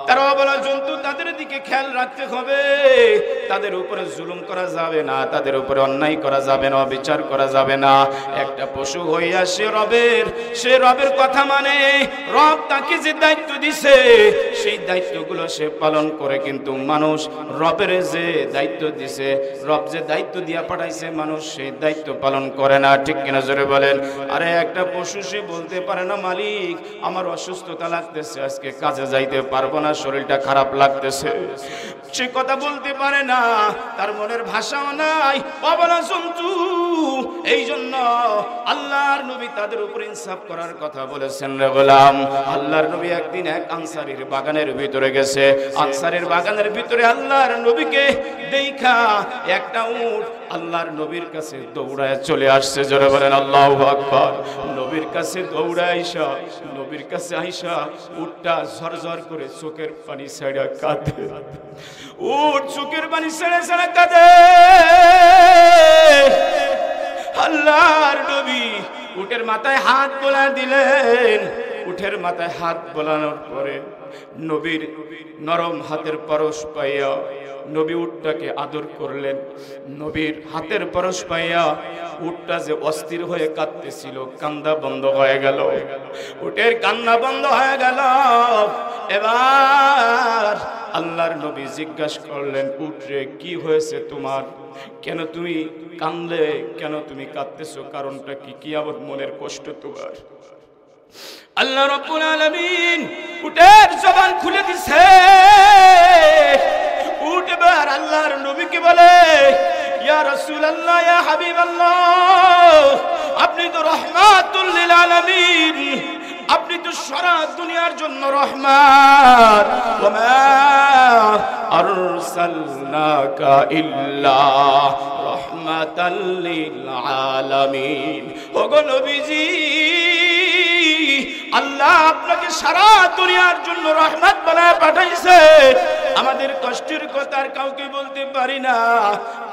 তারা বলা জন্তু, তাদের দিকে খেয়াল রাখতে হবে, তাদের উপরে জুলুম করা যাবে না, তাদের উপরে অন্যায় করা যাবে না, বিচার করা যাবে না। একটা পশু হইয়া সে রবের কথা মানে, রব তাকে যে দায়িত্ব দিছে সেই দায়িত্বগুলো সে পালন করে। কিন্তু মানুষ রবের যে দায়িত্ব দিছে, রব যে দায়িত্ব দিয়া পাঠাইছে, মানুষ সেই দায়িত্ব পালন করে না। ঠিক কিনা জোরে বলেন? আরে একটা পশু সে বলতে পারে না, মালিক আমার অসুস্থতা লাগতেছে, আজকে কাজে যাইতে পারবো না, শরীরটা খারাপ লাগতেছে। সে কথা বলতে পারে না, তার মনের ভাষাও নাই। অবলা জন্তু। এই জন্য আল্লাহর নবী তাদের উপর ইনসাফ করার কথা বলেছেন। রে গোলাম, আল্লাহর নবী একদিন এক আনসারীর বাগানের ভিতরে গেছে। আনসারীর বাগানের ভিতরে আল্লাহর নবীকে দেখা একটা উট আল্লাহর নবীর কাছে দৌড়ায় চলে আসছে। জোরে বলেন আল্লাহু আকবার। নবীর কাছে দৌড়ায় আইসা, নবীর কাছে আইসা উটটা ঝরঝর করে চোখের পানি ছেড়ে কাঁদে। উট চোখের পানি ছেড়ে ছেড়ে কাঁদে। আল্লাহর নবী উটের মাথায় হাত বোলায় দিলেন। উটের মাথায় হাত বোলানোর পরে নবীর নরম হাতের পরশ পাইয়া নবী উটটাকে আদর করলেন। নবীর হাতের পরশ পাইয়া উটটা যে অস্থির হয়ে কাঁদতেছিল, কান্না বন্ধ হয়ে গেল। উটের কান্না বন্ধ হয়ে গেল। এবার আল্লাহর নবী জিজ্ঞাসা করলেন, উটরে কি হয়েছে তোমার? কেন তুমি কাঁদলে? কেন তুমি কাঁদতেছো? কারণটা কি? কি আবার মনের কষ্ট তোমার? আল্লাহ রাব্বুল আলামিন উটের জবান খুলে দিছে। উট এবার আল্লাহর নবীকে বলে, ইয়া রাসূলুল্লাহ, ইয়া হাবিবাল্লাহ, আপনি তো রাহমাতুল লিল আলামিন, আপনি তো সারা দুনিয়ার জন্য রহমত। ওয়া মা আরসালনাকা ইল্লা রাহমাতাল লিল আলামিন। ওগো নবীজি, আল্লাহ আপনাকে সারা দুনিয়ার জন্য রহমত বানায় পাঠাইছে। আমাদের কষ্টের কথা আর কাউকে বলতে পারি না,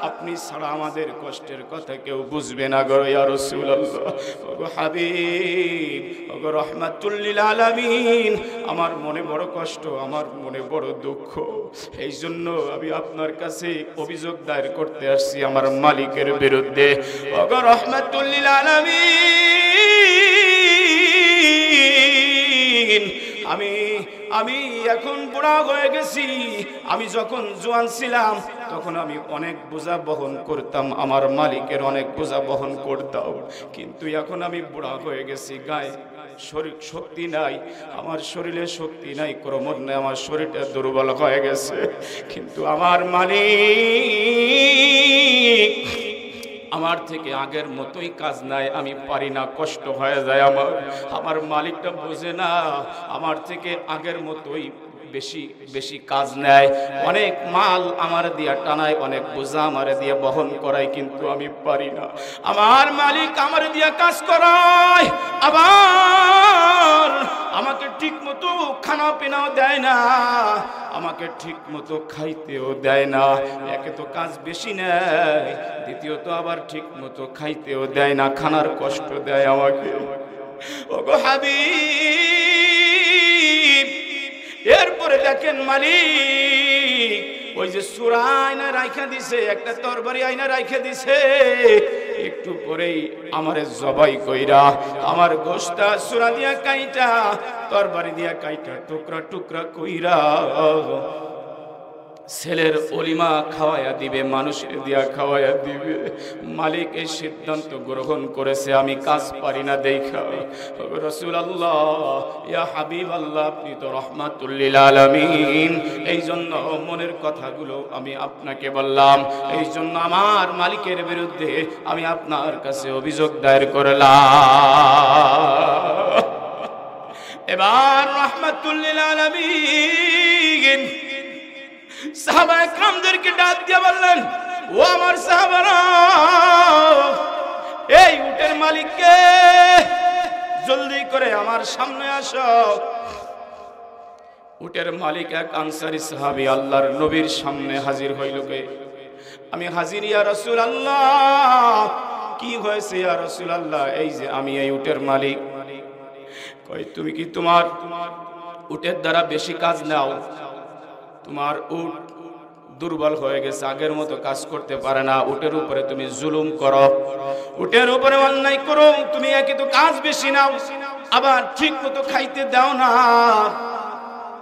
আপনি ছাড়া আমাদের কষ্টের কথা কেউ বুঝবে না গো ইয়া রাসূলুল্লাহ। ওগো হাবিব, ওগো রাহমাতুল লিল আলামিন, আমার মনে বড় কষ্ট, আমার মনে বড় দুঃখ। এই জন্য আমি আপনার কাছে অভিযোগ দায়ের করতে আসছি আমার মালিকের বিরুদ্ধে। ওগো রাহমাতুল লিল আলামিন, আমি এখন বুড়া হয়ে গেছি। আমি যখন জোয়ান ছিলাম তখন আমি অনেক বোঝা বহন করতাম, আমার মালিকের অনেক বোঝা বহন করতাম। কিন্তু এখন আমি বুড়া হয়ে গেছি, গায়ে শরীর শক্তি নাই, আমার শরীরে শক্তি নাই, ক্রমশ নাই, আমার শরীরটা দুর্বল হয়ে গেছে। কিন্তু আমার মালিক আমার থেকে আগের মতোই কাজ নাই, আমি পারি না, কষ্ট হয়ে যায় আমার মালিকটা বোঝে না, আমার থেকে আগের মতোই বেশি কাজ নেয়, অনেক মাল আমার দিয়া টানায়, অনেক বোঝা আমার দিয়া বহন করায়, কিন্তু আমি পারি না। আমার মালিক আমার দিয়া কাজ করায়, আবার আমাকে ঠিক মতো খানা পিনাও দেয় না, আমাকে ঠিক মতো খাইতেও দেয় না। একে তো কাজ বেশি নেয়, দ্বিতীয়ত আবার ঠিক মতো খাইতেও দেয় না, খানার কষ্ট দেয় আমাকে। ওগো হাবিব, এরপরে দেখেন মালিক ওই যে সূরা আয়না রাইখা দিছে, একটা তরবারি আয়না রাইখা দিছে, একটু একটু পরেই আমারে জবাই কইরা আমার গোশটা সুরা দিয়া কাইটা তরবারি দিয়া কাইটা টুকরা টুকরা কইরা ছেলের অলিমা খাওয়ায়া দিবে, মানুষের দিয়া খাওয়ায়া দিবে। মালিক এই সিদ্ধান্ত গ্রহণ করেছে, আমি কাজ পারি না দেখা। রাসূলুল্লাহ, ইয়া হাবিবাল্লাহ, আপনি তো রাহমাতুল লিল আলামিন। এই জন্য মনের কথাগুলো আমি আপনাকে বললাম, এই জন্য আমার মালিকের বিরুদ্ধে আমি আপনার কাছে অভিযোগ দায়ের করলাম। এবার রাহমাতুল লিল আলামিন সাহাবায়ে কেরামদেরকে ডাক দিয়ে বললেন, ও আমার সাহাবারা, এই উটের মালিককে জলদি করে আমার সামনে আসো। উটের মালিক এক আনসারী সাহাবী আল্লাহর নবীর সামনে হাজির হইল। আমি হাজির ইয়া রাসূলুল্লাহ। কি হয়েছে ইয়া রাসূলুল্লাহ? এই যে আমি এই উটের মালিক। কই, তুমি কি তোমার উটের দ্বারা বেশি কাজ নাও? তোমার উট দুর্বল হয়ে গেছে, আগের মতো কাজ করতে পারে না। উটের উপরে তুমি জুলুম করো, উটের উপরে অন্যায় করো, তুমি একে তো কাজ বেশি নাও, আবার ঠিক মতো খাইতে দাও না।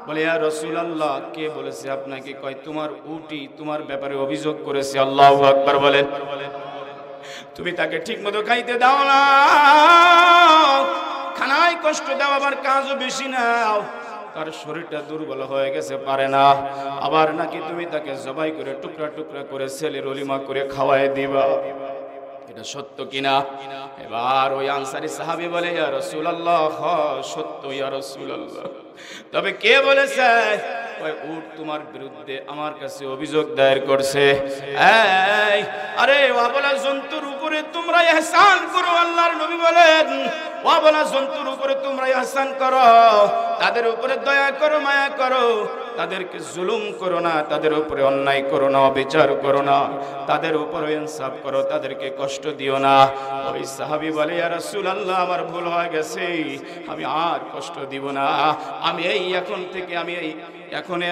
বলে, ইয়া রাসূলুল্লাহ, কে বলেছে আপনাকে? কয়, তোমার উটই তোমার ব্যাপারে অভিযোগ করেছে। আল্লাহু আকবার বলেন। তুমি তাকে ঠিক মতো খাইতে দাও না, খানায় কষ্ট দাও, আবার কাজও বেশি নাও, তার শরীরটা দুর্বল হয়ে গেছে, পারে না। আবার নাকি তুমি তাকে জবাই করে টুকরা টুকরা করে ছেলের অলিমা করে খাওয়ায় দিবা। এটা সত্য কিনা? এবার ওই আনসারী সাহাবী বলে, ইয়া রাসূলুল্লাহ, সত্য ইয়া রাসূলুল্লাহ। তবে কে বলেছে? ওই উট তোমার বিরুদ্ধে আমার কাছে অভিযোগ দায়ের করছে। এই, আরে ওয়াবলা জন্তুর উপরে তোমরা ইহসান করো। আল্লাহর নবী বলেন, ওয়াবলা জন্তুর উপরে তোমরা ইহসান করো, তাদের উপরে দয়া করো, মায়া করো, তাদেরকে জুলুম করো না, তাদের উপরে অন্যায় করো না, অবিচার করো না, তাদের উপরে ইনসাফ করো, তাদেরকে কষ্ট দিও না। ওই সাহাবী বলে, ইয়া রাসূলুল্লাহ, আমার ভুল হয়ে গেছে, আমি আর কষ্ট দিব না। আমি এখন থেকে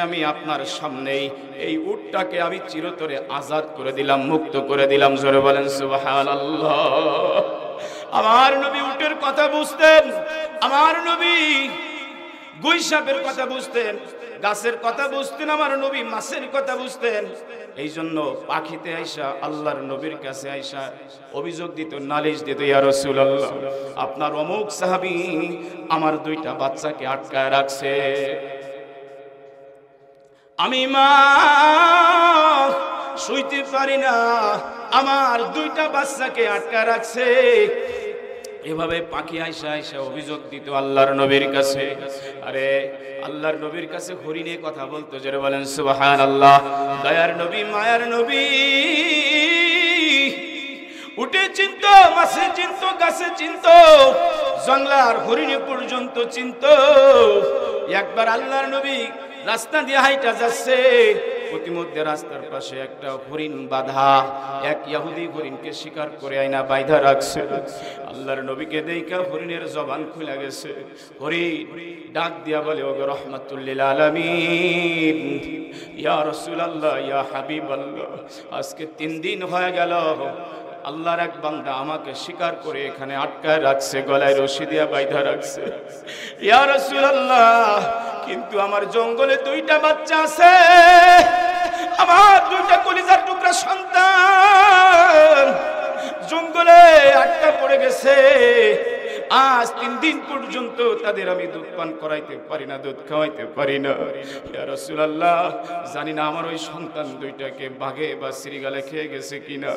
আমি আপনার সামনেই এই উটটাকে আমি চিরতরে আজাদ করে দিলাম, মুক্ত করে দিলাম। জোরে বলেন সুবহানাল্লাহ। আমার নবী উটের কথা বুঝতেন, আমার নবী গুইসাপের কথা বুঝতেন, গাছের কথা বুঝতেন, আমার নবী মাছের কথা বুঝতেন। এই জন্য পাখিতে আইসা আল্লাহর নবীর কাছে আইসা অভিযোগ দিত, নালিশ দিত, ইয়া রাসূলুল্লাহ, আপনার অমুক সাহাবী আমার দুইটা বাচ্চাকে আটকায় রাখছে, আমি মা শুইতে পারি না, আমার দুইটা বাচ্চাকে আটকায় রাখছে। এভাবে পাখি আইসা আইসা অভিযোগ দিত আল্লাহর নবীর কাছে। আরে আল্লাহর নবীর কাছে হরিণে কথা বলতো। যারা বলেন সুবহানাল্লাহ। দয়ার নবী, মায়ার নবী, উটে চিনত, মাছে চিনত, গাছে চিনত, জঙ্গলার হরিণে পর্যন্ত চিনত। একবার আল্লাহর নবী রাস্তা দিয়ে হাইটা যাচ্ছে, প্রতিমধ্যে রাস্তার পাশে একটা হরিণ বাঁধা, এক ইহুদি হরিণকে শিকার করে আইনা বাইধা রাখছে। আল্লাহর নবীকে দেখা হরিণের জবান খুলে গেছে। হরিণ ডাক দিয়া বলে, ওগো রাহমাতুল লিল আলামিন, ইয়া রাসূলুল্লাহ, ইয়া হাবিবাল্লাহ, আজকে 3 দিন হয়ে গেল আল্লাহর এক বান্দা আমাকে শিকার করে এখানে আটকায় রাখছে, গলায় রশি দিয়া বাইধা রাখছে। ইয়া রাসূলুল্লাহ, কিন্তু আমার জঙ্গলে 2টা বাচ্চা আছে, আমার 2টা কলিজার টুকরা সন্তান জঙ্গলে আটকা পড়ে গেছে। আজ 3 দিন পর্যন্ত তাদের আমি দুধ পান করাইতে পারি না, দুধ খাওয়াইতে পারি না। ইয়া রাসূলুল্লাহ, জানি না আমার ওই সন্তান 2টাকে বাঘে বা শ্রীগালে খেয়ে গেছে কিনা।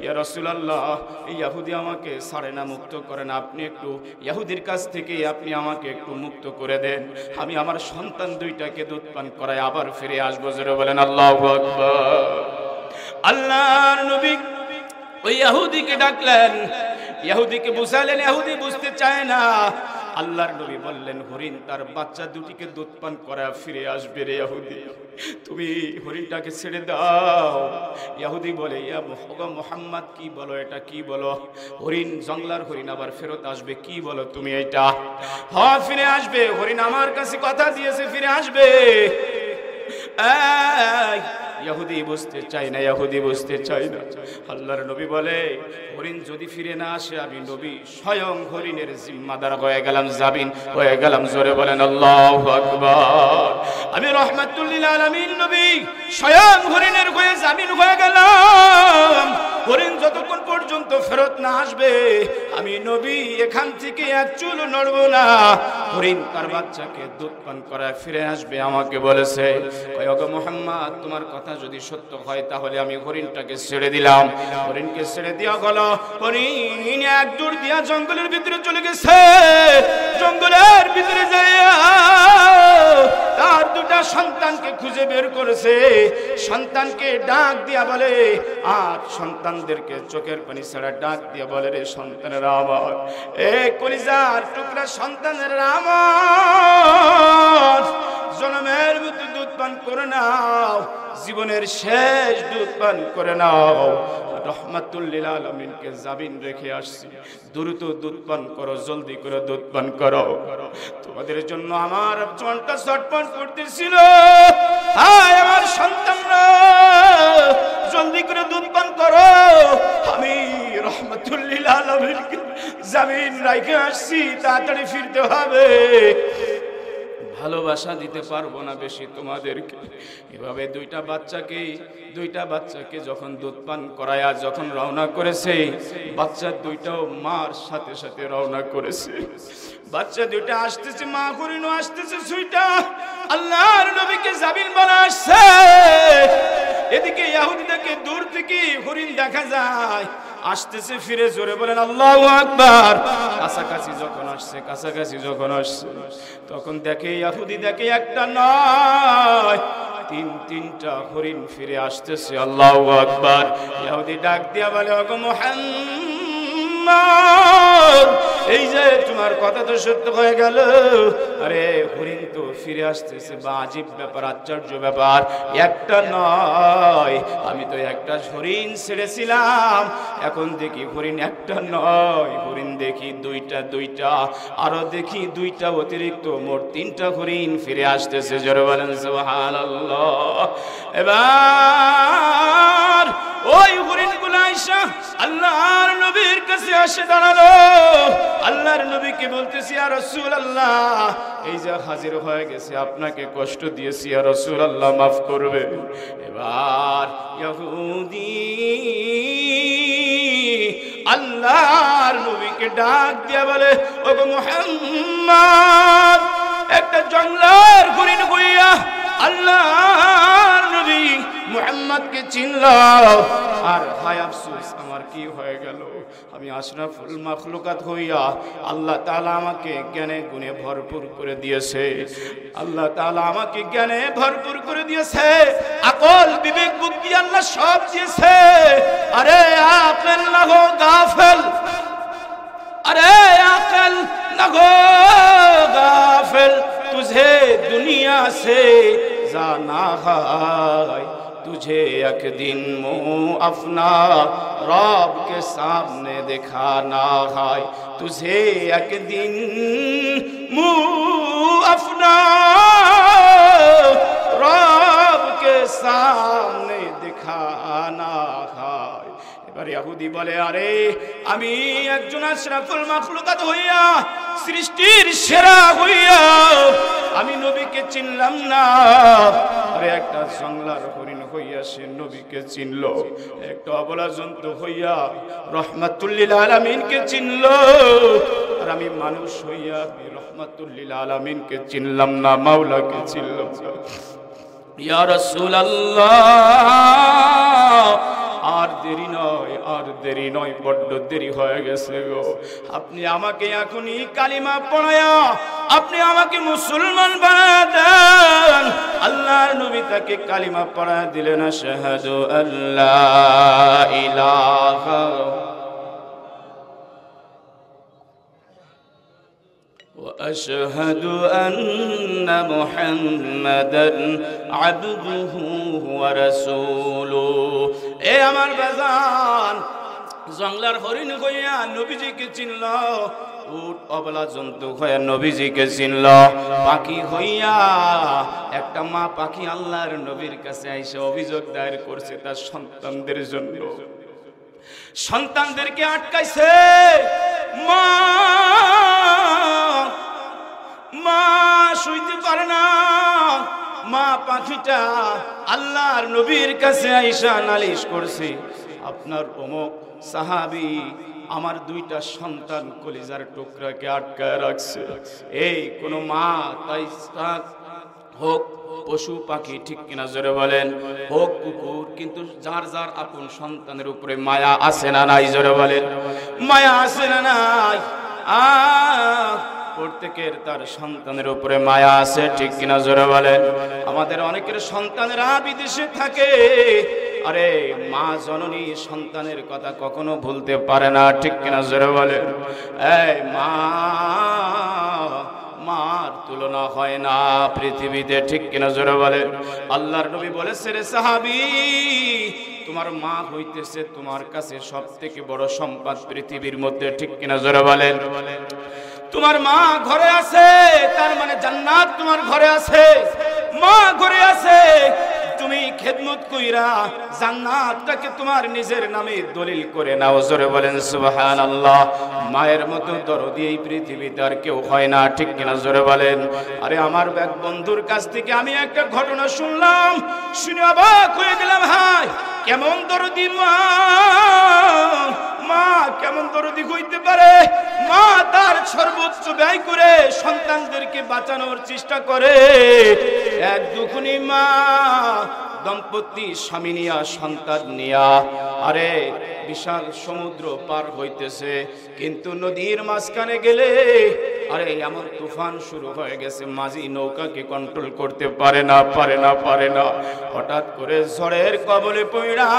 ইয়া রাসূলুল্লাহ, এই ইহুদি আমাকে ছাড়ে না, মুক্ত করে না, আপনি একটু ইহুদির কাছ থেকে আপনি আমাকে একটু মুক্ত করে দেন, আমি আমার সন্তান 2টাকে দুধ পান করাই আবার ফিরে আসবো। জোরে বলেন আল্লাহু আকবার। আল্লাহর নবী ওই ইহুদিকে ডাকলেন, ইহুদিকে বুঝালেন, ইহুদি বুঝতে চায় না। আল্লাহর নবী বললেন, হরিণ তার বাচ্চা 2টিকে দুধ পান করা ফিরে আসবে রে ইহুদি, তুমি হরিণটাকে ছেড়ে দাও। ইহুদি বলে, ইয়া মুহাম্মদ, কি বলো এটা, কি বলো? হরিণ, জঙ্গলার হরিণ আবার ফেরত আসবে, কি বলো তুমি এটা? হ্যাঁ, ফিরে আসবে, হরিণ আমার কাছে কথা দিয়েছে, ফিরে আসবে। ইহুদি বুঝতে চায় না, ইহুদি বুঝতে চায় না। আল্লাহর নবী বলে হরিণ যদি ফিরে না আসে আমি নবী স্বয়ং হরিণের জিম্মাদার হয়ে গেলাম, জামিন হয়ে গেলাম। জোরে বলেন আল্লাহু আকবার। আমি রাহমাতুল লিল আলামিন নবী স্বয়ং হরিণের হয়ে জামিন হয়ে গেলাম। হরিণ যতক্ষণ পর্যন্ত ফেরত না আসবে আমি নবী এখান থেকে এক চুল নড়ব না। হরিণ তার বাচ্চাকে দুধ পান করায় ফিরে আসবে, আমাকে বলেছে ওগো মুহাম্মদ তোমার কথা যদি সত্য হয় তাহলে আমি হরিণটাকে ছেড়ে দিলাম। হরিণকে ছেড়ে দেওয়া হলো। হরিণ এক দূর দিয়া জঙ্গলের ভিতরে চলে গেছে। জঙ্গলের ভিতরে যাইয়া তার দুটা সন্তানকে খুঁজে বের করেছে। সন্তানকে ডাক দিয়া বলে, আর সন্তানদেরকে চোখের পানি ছাড়া ডাক দিয়া বলে, রে সন্তানেরা আমার, এ কলিজার টুকরা সন্তানেরা আমার, জনমের মতো দুধ পান করে নাও, জীবনের শেষ দুধ পান করে নাও। রহমাতুল লিল আলামিনকে জামিন রেখে আসছি, দ্রুত দুধ পান করো, জলদি করে দুধ পান করো। তোমাদের জন্য আমার মনটা ছটফট করতেছিল। হায় আমার সন্তানরা, জলদি করে দুধ পান করো। আমি রহমাতুল লিল আলামিনকে জামিন রেখে আসছি, তাড়াতাড়ি ফিরতে হবে। ভালোবাসা দিতে পারবো না বেশি তোমাদেরকে। এভাবে দুইটা বাচ্চাকে যখন দুধ পান করায়া যখন রওনা করেছে, বাচ্চা দুইটাও মার সাথে সাথে রওনা করেছে। বাচ্চা দুইটা আসতেছে, মা হরিণও আসতেছে ছুইটা। আল্লাহর নবীকে জামিন বলা আসছে। এদিকে ইহুদিদেরকে দূর থেকে হরিণ দেখা যায়, আসতেছে ফিরে। জোরে বলেন আল্লাহু আকবার। কাছাকাছি যখন আসছে তখন দেখে ইহুদি দেখে একটা নয় তিনটা হরিণ ফিরে আসতেছে। আল্লাহু আকবার। ইহুদি ডাক দিয়া বলে, ওগো মুহাম্মদ, এই যে তোমার কথা তো সত্য হয়ে গেল। আরে হরিণ তো ফিরে আসতেছে, বা আজীব ব্যাপার, আশ্চর্য ব্যাপার। একটা নয়, আমি তো একটা হরিণ ছেড়েছিলাম, এখন দেখি হরিণ একটা নয়, হরিণ দেখি দুইটা, আরো দেখি দুইটা অতিরিক্ত, মোট তিনটা হরিণ ফিরে আসতেছে। জোরে বলেন সুবহানাল্লাহ। এবার ওই হরিণগুলো আইসা আল্লাহর নবীর কাছে আসে দাঁড়ালো। আল্লাহর নবীকে বলতেছি, ইয়া রাসূলুল্লাহ, এই যে হাজির হয়ে গেছে, আপনাকে কষ্ট দিয়েছি, ইয়া রাসূলুল্লাহ মাফ করবেন। এবার ইহুদি আল্লাহর নবীকে ডাক দিয়া বলে, ওগো মুহাম্মদ, একটা জঙ্গলার হরিণ হইয়া আল্লাহর নবী মুহাম্মদকে চিনল। আর হায় আফসোস, আমার কি হয়ে গেল, আমি আশরাফুল মাখলুকাত হইয়া আল্লাহ তাআলা আমাকে জ্ঞানে গুণে ভরপুর করে দিয়েছে। আল্লাহ তাআলা আমাকে জ্ঞানে ভরপুর করে দিয়েছে, আকল বিবেক বুদ্ধি আল্লাহ সব দিয়েছে। আরে আকল না গো গাফেল, अरे अकल न हो गाफिल, तुझे दुनिया से जाना है, तुझे एक दिन मुँह अपना रब के सामने दिखाना है, तुझे एक दिन मुँह अपना रब के सामने दिखाना है। এবার ইহুদি বলে, আরে আমি একজন আশরাফুল মাখলুকাত হইয়া, সৃষ্টির সেরা হইয়া আমি নবীকে চিনলাম না। আরে একটা জঙ্গলার হরিণ হইয়া সে নবীকে চিনল, একটা অবলা জন্তু হইয়া রহমাতুল লিল আলামিনকে চিনল। আর আমি মানুষ হইয়া রহমাতুল লিল আলামিনকে চিনলাম না, মাওলাকে চিনলাম না। ইয়া রাসূলুল্লাহ, আর দেরি নয়, বড্ড দেরি হয়ে গেছে গো। আপনি আমাকে এখনই কালিমা পড়ায়া আপনি আমাকে মুসলমান বানায়া দেন। আল্লাহর নবী তাকে কালিমা পড়ায়া দিলেন, আশহাদু আল্লা ইলাহা ওয়া আশহাদু আন্না মুহাম্মাদান আবদুহু ওয়া রাসূলুহু। এ আমার বাজান, জঙ্গলার হরিণ হইয়া নবীজিকে চিনল, উট অবলা জন্তু হয়ে নবীজিকে চিনল, পাখি হইয়া একটা মা পাখি আল্লাহর নবীর কাছে এসে অভিযোগ দায়ের করছে তার সন্তানদের জন্য। সন্তানদেরকে আটকাইছে, মা মা শুইতে পারে না। মা পাখিটা আল্লাহর নবীর কাছে আইসা নালিশ করছে, আপনার অমুক সাহাবী আমার দুইটা সন্তান কলিজার টুকরাকে আটকায় রাখছে। এই কোন মা, তাই হোক পশু পাখি, ঠিক কিনা জোরে বলেন, হোক কুকুর, কিন্তু যার যার আপন সন্তানের উপরে মায়া আছে না নাই? জোরে বলেন, মায়া আছে না নাই? প্রত্যেকের তার সন্তানের উপরে মায়া আছে, ঠিক কিনা জোরে বলেন। আমাদের অনেকের সন্তানেরা বিদেশে থাকে, আরে মা জননী সন্তানের কথা কখনো ভুলতে পারে না, ঠিক কিনা জোরে বলেন। এই মা, মার তুলনা হয় না পৃথিবীতে, ঠিক কিনা জোরে বলেন। আল্লাহর নবী বলেছে, রে সাহাবী, তোমার মা হইতেছে তোমার কাছে সব থেকে বড় সম্পদ পৃথিবীর মধ্যে, ঠিক কিনা জোরে বলেন। তোমার মা ঘরে আছে, তার মানে জান্নাত তোমার ঘরে আছে। মা ঘরে আছে, তুমি খেদমত কইরা জান্নাতটাকে তোমার নিজের নামে দলিল করে নাও। জোরে বলেন সুবহানাল্লাহ। মায়ের মতো দরদি এই পৃথিবীতে আর কেউ হয় না, ঠিক কিনা জোরে বলেন। আরে আমার এক বন্ধুর কাছ থেকে আমি একটা ঘটনা শুনলাম, শুনে অবাক হয়ে গেলাম। হাই, কেমন দরদি মা! মা কেমন দরদি হইতে পারে? মা তার সর্বোচ্চ ব্যয় করে সন্তানদেরকে বাঁচানোর চেষ্টা করে। এক দুখুনি মা দম্পতি স্বামী নিয়া সন্তান নিয়া আরে বিশাল সমুদ্র পার হইতেছে, কিন্তু নদীর মাঝখানে গেলে আরে এমন তুফান শুরু হয়ে গেছে, মাঝি নৌকাকে কন্ট্রোল করতে পারে না, পারে না, পারে না। হঠাৎ করে ঝড়ের কবলে পড়া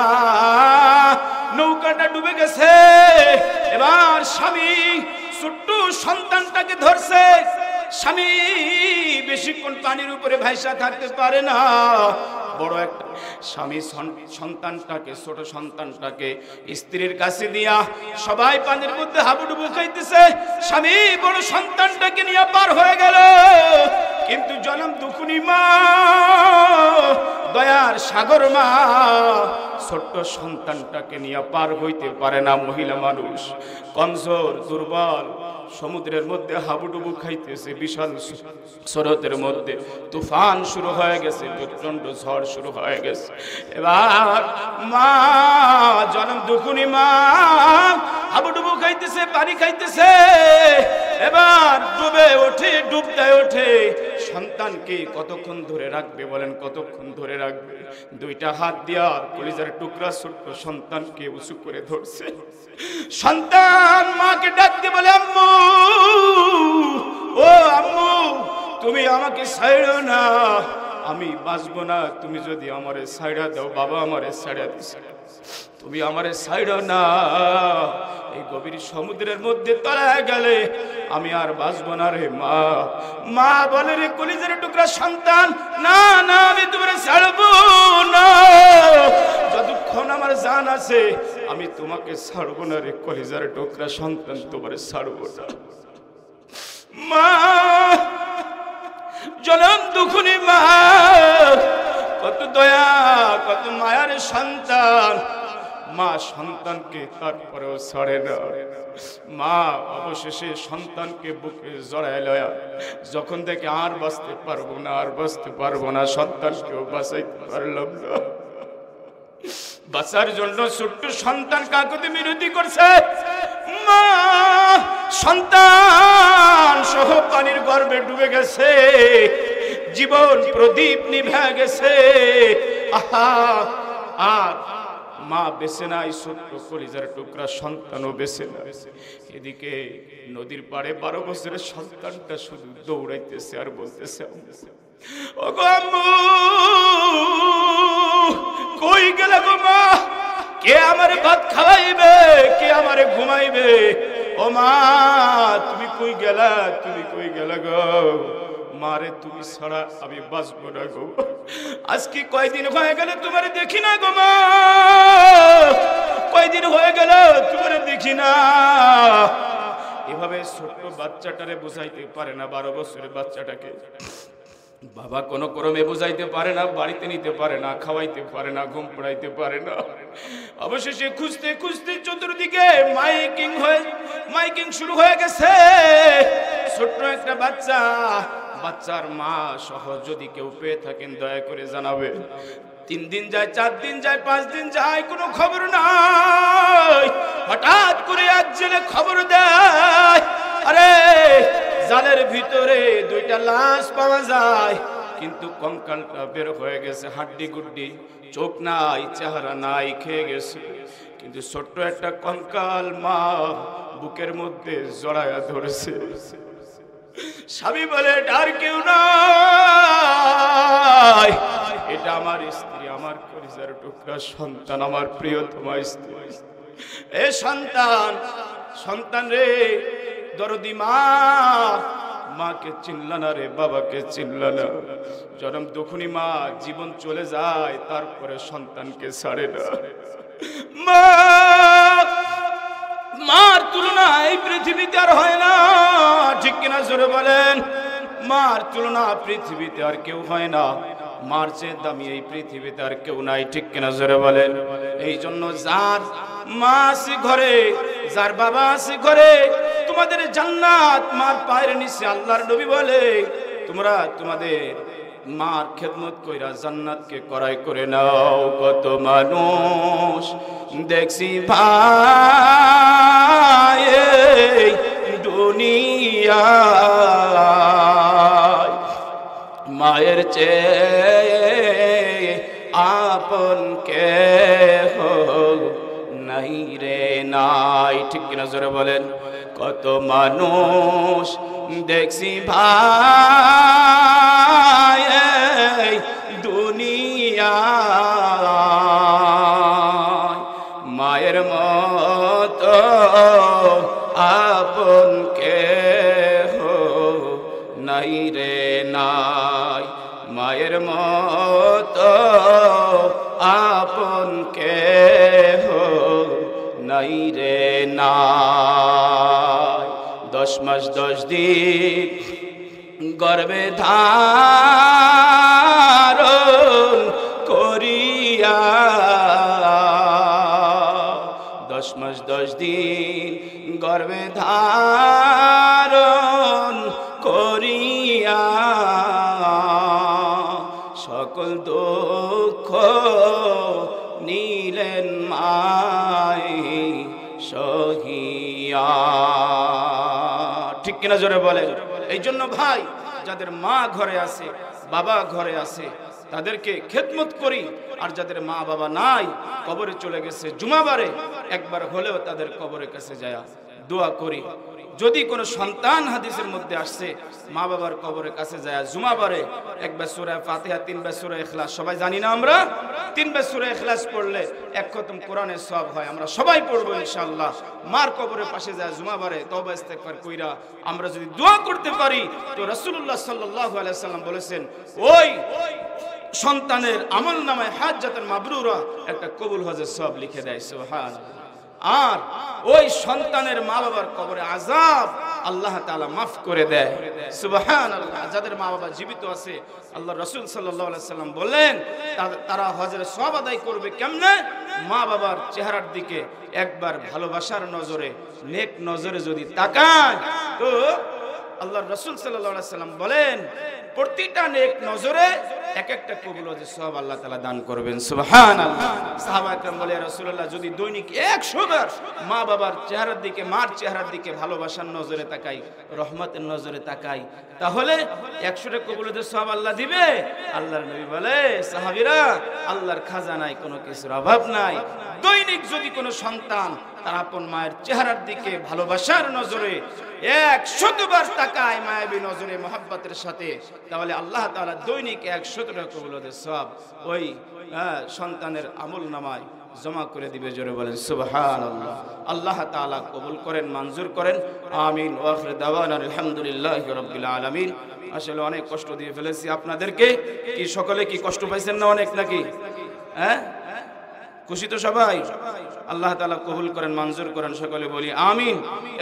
নৌকাটা ডুবে গেছে। এবার স্বামী ছোট্ট সন্তানটাকে ধরছে। স্বামী বেশিক্ষণ পানির উপরে ভাইসা থাকতে পারে না। বড় একটা স্বামী সন্তানটাকে, ছোট সন্তানটাকে স্ত্রীর কাছে দিয়া সবাই পানির মধ্যে হাবুডুবু খাইতেছে। স্বামী বড় সন্তানটাকে নিয়ে পার হয়ে গেল, কিন্তু জনম দুখুনি মা, দয়ার সাগর মা ছোট্ট সন্তানটাকে নিয়ে পার হইতে পারে না। মহিলা মানুষ কমজোর, দুর্বল, সমুদ্রের মধ্যে হাবুডুবু খাইতেছে। বিশাল স্রোতের মধ্যে তুফান শুরু হয়ে গেছে, প্রচন্ড ঝড় শুরু হয়ে গেছে। এবার মা জনম দুখুনি মা হাবুডুবু খাইতেছে, পানি খাইতেছে। এবার ডুবে ওঠে, ডুবতে ওঠে। সন্তানকে কতক্ষণ ধরে রাখবে বলেন, কতক্ষণ ধরে রাখবে? দুইটা হাত দিয়া কলিজার টুকরা ছোট্ট সন্তানকে উঁচু করে ধরছে। সন্তান মাকে ডাকতে বলে, আম্মু, ও আম্মু, তুমি আমাকে ছাইড়ো না, আমি বাঁচবো না। তুমি যদি আমারে ছাইড়া দাও, বাবা আমারে ছাইড়া দিছে, তুমি আমারে ছাইড়ো না। এই গভীর সমুদ্রের মধ্যে তলায় গেলে আমি আর বাঁচবো না রে মা। মা বলে, রে কলিজার টুকরা সন্তান, না না, আমি তোমারে ছাড়বো না। যতক্ষণ আমার জান আছে আমি তোমাকে ছাড়বো না রে কলিজার টুকরা সন্তান, তোমারে ছাড়বো না। মা জনম দুখুনি মা, কত দয়া, কত মায়ার সন্তান। মা সন্তানকে তারপরেও ছাড়ে না। মা অবশেষে সন্তানকে বুকে জড়ায় লয়া যখন দেখে আর বাঁচতে পারবো না, আর বাঁচতে পারবো না, সন্তানকেও বাঁচাইতে পারলাম না, বাঁচার জন্য ছোট্ট সন্তান কাকুতি মিনতি করছে। মা সন্তান সহ পানির গর্ভে ডুবে গেছে, জীবন প্রদীপ নিভে গেছে। আহা, আর মা বেঁচে নাই, ছোট্ট কলিজার টুকরা সন্তানও বেঁচে নাই। এদিকে নদীর পাড়ে 12 বছরের সন্তানটা শুধু দৌড়াইতেছে আর বলতেছে, ওগো আম্মু, কই গেলে গো মা? কে আমারে ভাত খাওয়াইবে? কে আমারে ঘুমাইবে? ও মা, তুমি কই গেলা? তুমি কই গেলা গো? মারে তুমি ছাড়া আমি বাঁচবো না গো। আজকে কয়দিন হয়ে গেল তোমারে দেখি না গো মা, কয়দিন হয়ে গেল তোমারে দেখি না। এভাবে ছোট্ট বাচ্চাটারে বুঝাইতে পারে না, 12 বছরের বাচ্চাটাকে বাবা কোনো ক্রমে বুঝাইতে পারে না, বাড়িতে নিতে পারে না, খাওয়াইতে পারে না, ঘুম পড়াইতে পারে না। অবশেষে খুঁজতে খুঁজতে চতুর্দিকে মাইকিং শুরু হয়ে গেছে। ছোট্ট একটা বাচ্চা, বাচ্চার মা সহ যদি কেউ পেয়ে থাকেন দয়া করে জানাবে। 3 দিন যায়, 4 দিন যায়, 5 দিন যায়, কোনো খবর নাই। হঠাৎ করে এক জেলে খবর দেয়, আরে জালের ভিতরে 2টা লাশ পাওয়া যায়, কিন্তু কঙ্কালটা বের হয়ে গেছে, হাড্ডি গুড্ডি, চোখ নাই, চেহারা নাই, খেয়ে গেছে। কিন্তু ছোট্ট একটা কঙ্কাল মা বুকের মধ্যে জড়ায়া ধরেছে। স্বামী বলে আর কেউ নাই, এটা আমার স্ত্রী, আমার কলিজার টুকরা সন্তান, আমার প্রিয়তমা স্ত্রী। এ সন্তান রে, দরদি মা, মাকে চিনল না রে, বাবাকে চিনল না। জনম দুঃখিনী মা জীবন চলে যায়, তারপরে সন্তানকে ছাড়ে না। মার তুলনা এই পৃথিবীতে আর হয় না, ঠিক কিনা জোরে বলেন? মার তুলনা পৃথিবীতে আর কেউ হয় না, মার চেয়ে দামি এই পৃথিবীতে আর কেউ নাই, ঠিক কিনা জোরে বলেন? এই জন্য যার মা আছে ঘরে, যার বাবা আছে ঘরে, তোমাদের জান্নাত মার পায়ের নিচে। আল্লাহর নবী বলে তোমরা তোমাদের মার খেদমত কইরা জান্নাতকে করাই করে নাও। কত মানুষ দেখছি ভাই দুনিয়ায়, মায়ের চেয়ে আপন কেহ নাই রে নাই, ঠিক কিনা জোরে বলেন? কত মানুষ দেখছি ভাই দুনিয়ায়, মায়ের মতো আপন কেহ নাই রে নাই, মায়ের মতো আপন কেহ নাই রে নাই। 10 মাস 10 দিন গর্ভে ধারণ করিয়া, 10 মাস 10 দিন গর্ভে ধারণ করিয়া, সকল দুঃখ নিলেন মাই সহিয়া, ঠিক কিনা জোরে বলেন? এই জন্য ভাই, যাদের মা ঘরে আছে, বাবা ঘরে আছে, তাদেরকে খেদমত করি। আর যাদের মা বাবা নাই, কবরে চলে গেছে, জুমাবারে একবার হলেও তাদের কবরের কাছে যায় দোয়া করি। যদি কোনো সন্তান হাদিসের মধ্যে আসছে মা বাবার কবরের কাছে যায় জুমাবারে একবার সূরা ফাতিহা, 3 বার সূরা ইখলাস, সবাই জানি না আমরা 3 বার সূরা ইখলাস পড়লে 1 খতম কোরআনের সওয়াব হয়। আমরা সবাই পড়বো ইনশাআল্লাহ। মার কবরের পাশে যায় জুমাবারে তওবা ইস্তেগফার কইরা আমরা যদি দোয়া করতে পারি, তো রাসূলুল্লাহ সাল্লাল্লাহু আলাইহি ওয়াসাল্লাম বলেছেন ওই সন্তানের আমলনামায় হাজ্জাতুল মাবরুরা একটা কবুল হজের সওয়াব লিখে দেয়। সুবহানাল্লাহ। আর ওই সন্তানের মা বাবার কবরে আযাব আল্লাহ তাআলা মাফ করে দেয়। সুবহানাল্লাহ। যাদের মা বাবা জীবিত আছে, আল্লাহ রাসূল সাল্লাল্লাহু আলাইহি সাল্লাম বললেন তারা হজের সওয়াব আদায় করবে কেমনে? মা বাবার চেহারার দিকে একবার ভালোবাসার নজরে, নেক নজরে যদি তাকায়, তো আল্লাহ রাসূল সাল্লাল্লাহু আলাইহি সাল্লাম বলেন প্রতিটা নেক নজরে এক একটা কবুল হজের সওয়াব আল্লাহ তাআলা দান করবেন। সুবহানাল্লাহ। সাহাবা একরাম বলে ইয়া রাসূলুল্লাহ, যদি দৈনিক 100 বার মা বাবার চেহারার দিকে, মার চেহারার দিকে ভালোবাসার নজরে তাকাই, রহমতের নজরে তাকাই, তাহলে 100টা কবুল হজের সওয়াব আল্লাহ দিবে। আল্লাহর নবী বলে সাহাবীরা, আল্লাহর খাজানায় কোনো কিছুর অভাব নাই। দৈনিক যদি কোনো সন্তান তার আপন মায়ের চেহারার দিকে ভালোবাসার নজরে 100 বার তাকায়, মায়াবী নজরে, মহব্বতের সাথে, তাহলে আল্লাহ তাআলা দৈনিক 100টা কবুল হজের সওয়াব ওই সন্তানের আমলনামায় জমা করে দিবে। জোরে বলেন সুবহানাল্লাহ। আল্লাহ তাআলা কবুল করেন, মঞ্জুর করেন। আমিন। ওয়া আখির দাওয়ানা আলহামদুলিল্লাহি রাব্বিল আলামিন। আসলে অনেক কষ্ট দিয়ে ফেলেছি আপনাদেরকে। কি সকলে কি কষ্ট পাইছেন না অনেক নাকি? হ্যাঁ, খুশি তো সবাই? আল্লাহ তাআলা কবুল করেন, মঞ্জুর করেন, সকলে বলি আমিন।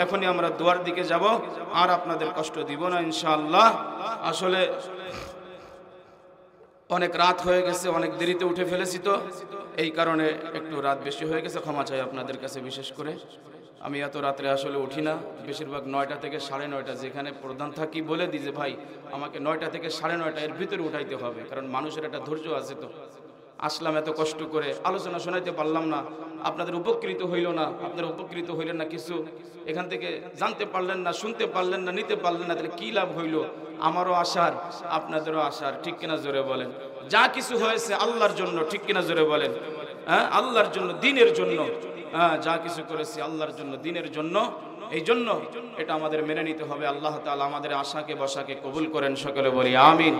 এখনই আমরা দোয়ার দিকে যাব, আর আপনাদের কষ্ট দিব না ইনশাআল্লাহ। আসলে অনেক রাত হয়ে গেছে, অনেক দেরিতে উঠে ফেলেছি, তো এই কারণে একটু রাত বেশি হয়ে গেছে, ক্ষমা চাই আপনাদের কাছে। বিশেষ করে আমি এত রাত্রে আসলে উঠি না, বেশিরভাগ 9টা থেকে 9:30, যেখানে প্রধান থাকি বলে দিই যে ভাই আমাকে 9টা থেকে 9:30 এর ভিতরে উঠাইতে হবে, কারণ মানুষের একটা ধৈর্য আছে। তো আসলাম এত কষ্ট করে, আলোচনা শোনাইতে পারলাম না, আপনাদের উপকৃত হইল না, আপনারা উপকৃত হইলেন না, কিছু এখান থেকে জানতে পারলেন না, শুনতে পারলেন না, নিতে পারলেন না, তাহলে কি লাভ হইল? আমারও আশার, আপনাদেরও আশার, ঠিক কিনা জোরে বলেন? যা কিছু হয়েছে আল্লাহর জন্য, ঠিক কিনা জোরে বলেন? হ্যাঁ, আল্লাহর জন্য, দিনের জন্য। হ্যাঁ, যা কিছু করেছি আল্লাহর জন্য, দিনের জন্য। এই জন্য এটা আমাদের মেনে নিতে হবে। আল্লাহ তাআলা আমাদের আশাকে বসাকে কবুল করেন, সকলে বলি আমিন।